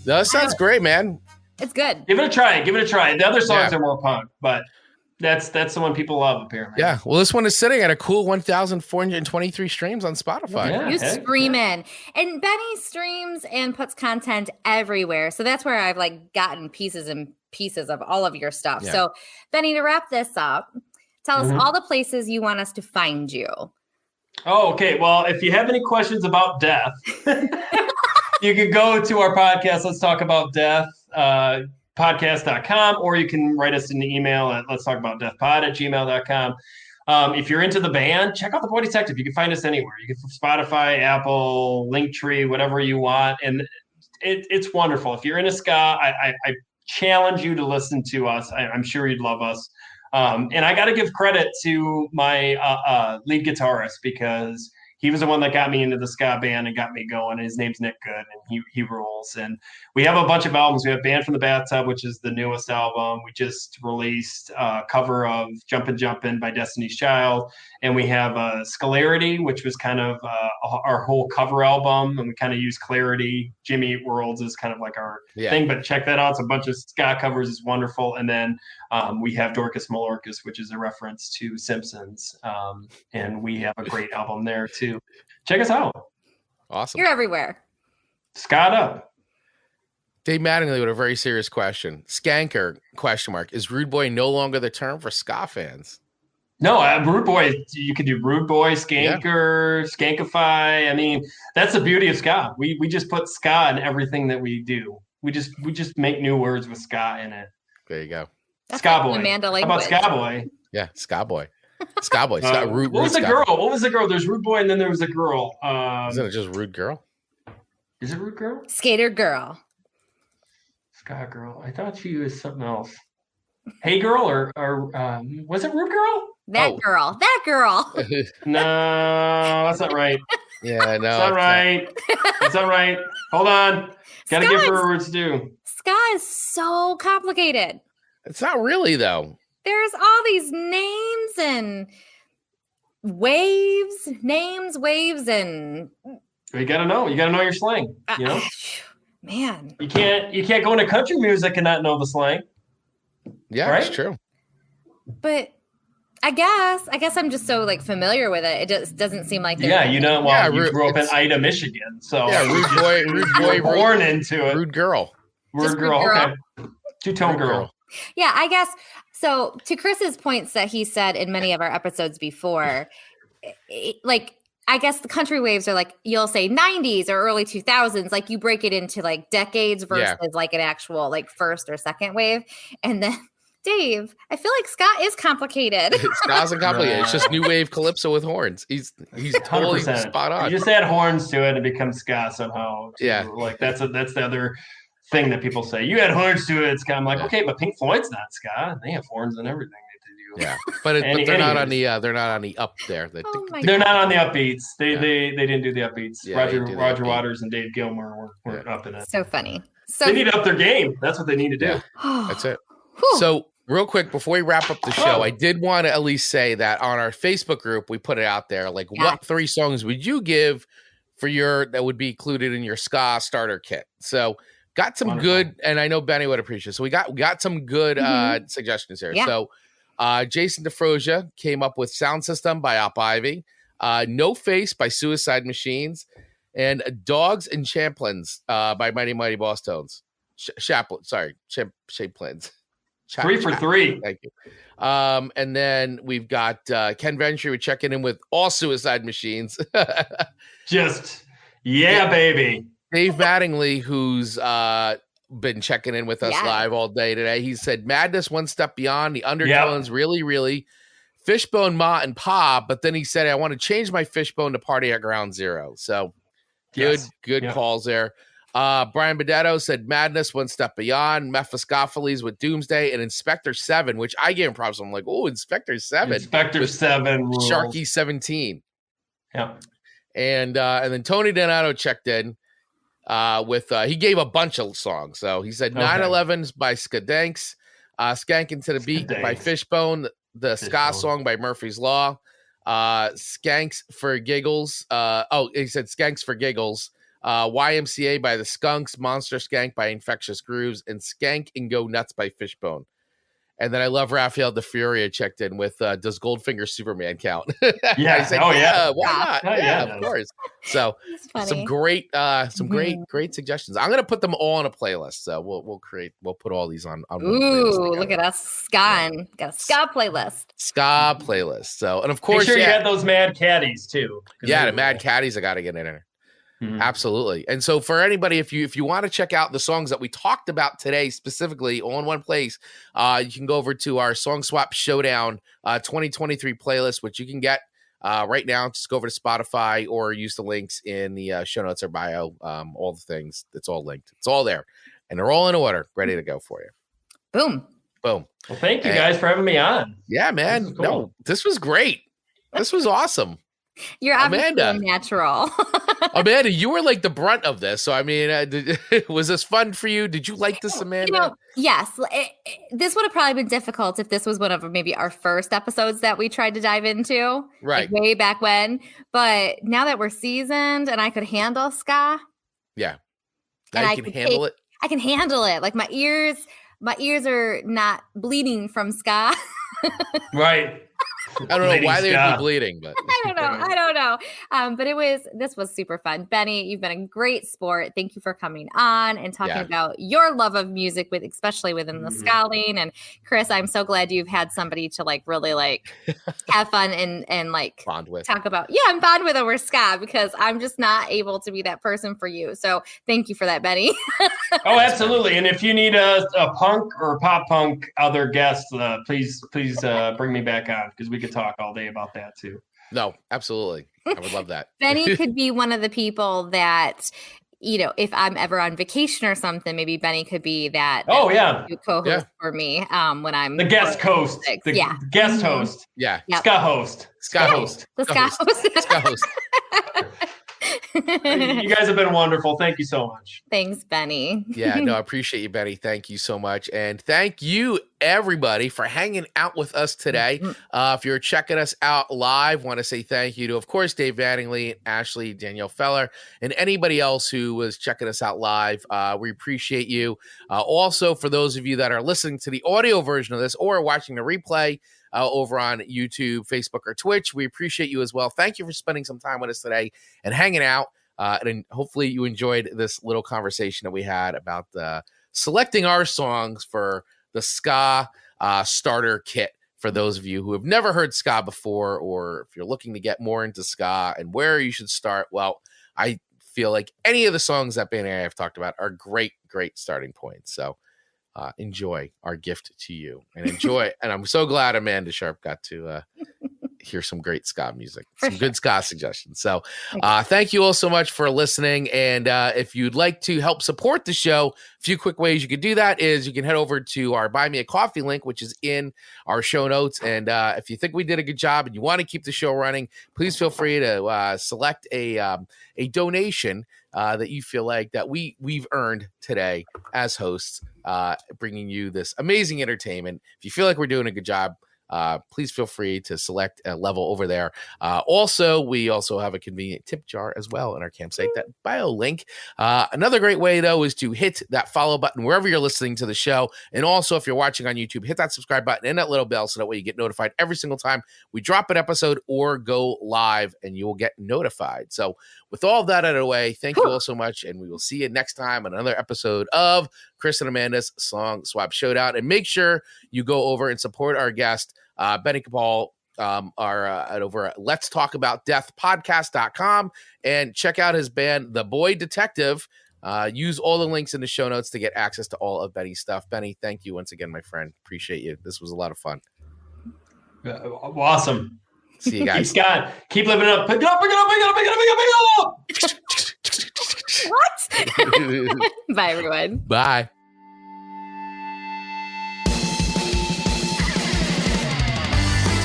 That sounds great, man. It's good. Give it a try. The other songs are more punk, but that's the one people love, apparently. Yeah. Well, this one is sitting at a cool 1,423 streams on Spotify. Yeah, you screaming. And Benny streams and puts content everywhere. So that's where I've like gotten pieces and pieces of all of your stuff. Yeah. So Benny, to wrap this up, tell us all the places you want us to find you. Oh, okay. Well, if you have any questions about death, you can go to our podcast, Let's Talk About Death, podcast.com, or you can write us an email at letstalkaboutdeathpod@gmail.com. If you're into the band, check out the Boy Detective. You can find us anywhere. You can Spotify, Apple, Linktree, whatever you want. And it's wonderful. If you're into ska, I challenge you to listen to us. I'm sure you'd love us. And I got to give credit to my lead guitarist because he was the one that got me into the ska band and got me going. His name's Nick Good, and he rules. And we have a bunch of albums. We have Band from the Bathtub, which is the newest album. We just released a cover of Jumpin' by Destiny's Child. And we have Scalarity, which was kind of our whole cover album. And we kind of use Clarity. Jimmy Eat Worlds is kind of like our thing. But check that out. It's a bunch of ska covers. It's wonderful. And then we have Dorcas Malorcas, which is a reference to Simpsons. And we have a great album there, too. Check us out. Awesome. You're everywhere. Scott up. Dave Mattingly with a very serious question. Skanker, ? Is Rude Boy no longer the term for ska fans? No, Rude Boy, you could do Rude Boy, Skanker, Skankify. I mean, that's the beauty of ska. We just put ska in everything that we do. We just make new words with ska in it. There you go. That's Ska like Boy. Amanda How about language. Ska Boy? Yeah, Ska Boy. Ska Boy. What was the girl? What was the girl? There's Rude Boy, and then there was a girl. Isn't it just Rude Girl? Is it Rude Girl? Skater girl. Ska Girl. I thought she was something else. Hey Girl, or was it Rude Girl? That girl. No, that's not right. Yeah, no. That's not right. That's not right. Hold on. Got to give her her words due. Ska is so complicated. It's not really, though. There's all these names and waves, and You got to know. You got to know your slang. You know, man, you can't go into country music and not know the slang. Yeah, right? It's true. But I guess I'm just so like familiar with it. It just doesn't seem like you know. Well, you grew up in it's- Ida, Michigan, so Yeah, Rude Boy, born into it. Rude Girl. Rude Girl. Okay. Two-tone girl. Yeah, I guess. So to Chris's points that he said in many of our episodes before, like I guess the country waves are like you'll say 90s or early 2000s, like you break it into like decades versus like an actual like first or second wave. And then Dave, I feel like ska is complicated. Ska's complicated. It's just new wave calypso with horns. He's totally 100%. spot on. You just add horns to it and it becomes ska somehow. Too. Yeah. Like that's the other thing that people say. You add horns to it, it's ska. I'm like, okay, but Pink Floyd's not ska. They have horns and everything that they do. Yeah, but they're not on the up there. They're not on the upbeats. They didn't do the upbeats. Yeah, Roger Waters and Dave Gilmour were up in it. So funny. So they need to up their game. That's what they need to do. Yeah, that's it. So real quick before we wrap up the show, I did want to at least say that on our Facebook group we put it out there. Like, what 3 songs would you give for that would be included in your ska starter kit? So. Got some good, and I know Benny would appreciate it. So we got some good suggestions here. Yeah. So Jason DeFrosia came up with Sound System by Op Ivy, No Face by Suicide Machines, and Dogs and Champlins by Mighty Mighty Boss Tones. Champlins. 3 for 3. Thank you. And then we've got Ken Ventry with checking in with all Suicide Machines. Baby. Dave Mattingly, who's been checking in with us live all day today, he said Madness One Step Beyond, the undertones really Fishbone, Ma, and Pa, but then he said I want to change my Fishbone to Party at Ground Zero. So good calls there. Brian Bedetto said Madness One Step Beyond, Mephistopheles with Doomsday, and Inspector 7, which I gave him props. I'm like, oh, Inspector 7. Inspector 7 rules. Sharky 17. Yeah. And then Tony Donato checked in. With he gave a bunch of songs. So he said 9/11's by Skadanks, Skankin' to the Beat by Fishbone, the ska song by Murphy's Law, Skanks for Giggles. He said Skanks for Giggles, YMCA by the Skunks, Monster Skank by Infectious Grooves, and Skank and Go Nuts by Fishbone. And then I love Raphael De Furia checked in with Does Goldfinger Superman count? Yeah. Said, why not? Of course. So some great suggestions. I'm gonna put them all on a playlist. So we'll put all these on Ooh, look at us got a ska playlist. Ska playlist. So and of course make sure you got those Mad Caddies too. Yeah, the Mad Caddies I gotta get in there. Mm-hmm. Absolutely. And so for anybody, if you want to check out the songs that we talked about today, specifically all in one place, you can go over to our Song Swap Showdown 2023 playlist, which you can get right now. Just go over to Spotify or use the links in the show notes or bio. All the things, it's all linked. It's all there. And they're all in order, ready to go for you. Boom. Boom. Well, thank you guys for having me on. Yeah, man. This was great. This was awesome. You're obviously Amanda. a natural. Amanda, you were like the brunt of this. So, I mean, was this fun for you? Did you like this, Amanda? Yes. This would have probably been difficult if this was one of maybe our first episodes that we tried to dive into. Right. Like way back when. But now that we're seasoned and I could handle ska. Yeah. Now you can handle it. I can handle it. Like my ears are not bleeding from ska. Right. I don't know why they would be bleeding, but I don't know. But this was super fun. Benny, you've been a great sport. Thank you for coming on and talking about your love of music especially within the ska lane. And Chris, I'm so glad you've had somebody to like really like have fun and like bond with. Talk about. Yeah, I'm bond with over ska because I'm just not able to be that person for you. So thank you for that, Benny. Oh, absolutely. And if you need a punk or pop punk other guests, please bring me back on because we could talk all day about that too. No, absolutely. I would love that. Benny could be one of the people that, if I'm ever on vacation or something, maybe Benny could be that. Co-host for me when I'm the guest host. Guest host. Yeah. Yep. Ska host. Ska host. The ska host. Ska host. You guys have been wonderful. Thank you so much. Thanks, Benny. Yeah, no, I appreciate you, Benny. Thank you so much. And thank you, everybody, for hanging out with us today. If you're checking us out live, want to say thank you to, of course, Dave Vanningley, Ashley, Danielle Feller, and anybody else who was checking us out live. We appreciate you. Also, for those of you that are listening to the audio version of this or watching the replay, over on YouTube, Facebook, or Twitch. We appreciate you as well. Thank you for spending some time with us today and hanging out. And hopefully you enjoyed this little conversation that we had about selecting our songs for the ska starter kit for those of you who have never heard ska before, or if you're looking to get more into ska and where you should start. Well, I feel like any of the songs that Ben and I have talked about are great starting points. So enjoy our gift to you and enjoy. And I'm so glad Amanda Sharp got to hear some great ska music, good ska suggestions. So thank you all so much for listening. And if you'd like to help support the show, a few quick ways you could do that is you can head over to our Buy Me a Coffee link, which is in our show notes. And if you think we did a good job and you want to keep the show running, please feel free to select a donation that you feel like that we've earned today as hosts, bringing you this amazing entertainment. If you feel like we're doing a good job, please feel free to select a level over there. We also have a convenient tip jar as well in our campsite, that bio link. Another great way, though, is to hit that follow button wherever you're listening to the show. And also, if you're watching on YouTube, hit that subscribe button and that little bell so that way you get notified every single time we drop an episode or go live, and you will get notified. So with all that out of the way, thank you all so much, and we will see you next time on another episode of Chris and Amanda's Song Swap Showdown. And make sure you go over and support our guest, Benny Capaul, over at Let's Talk About Death podcast.com, and check out his band, The Boy Detective. Use all the links in the show notes to get access to all of Benny's stuff. Benny, thank you once again, my friend. Appreciate you. This was a lot of fun. Awesome. See you guys. Scott, keep living it up. Pick it up, pick it up, pick it up, pick it up, pick it up. What? Bye, everyone. Bye.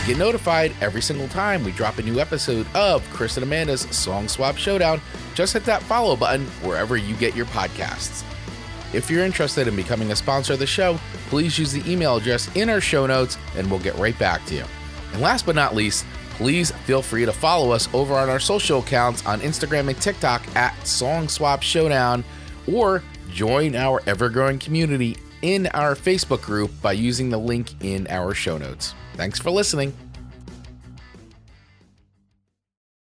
To get notified every single time we drop a new episode of Chris and Amanda's Song Swap Showdown, just hit that follow button wherever you get your podcasts. If you're interested in becoming a sponsor of the show, please use the email address in our show notes and we'll get right back to you. And last but not least, please feel free to follow us over on our social accounts on Instagram and TikTok at Song Swap Showdown, or join our ever-growing community in our Facebook group by using the link in our show notes. Thanks for listening.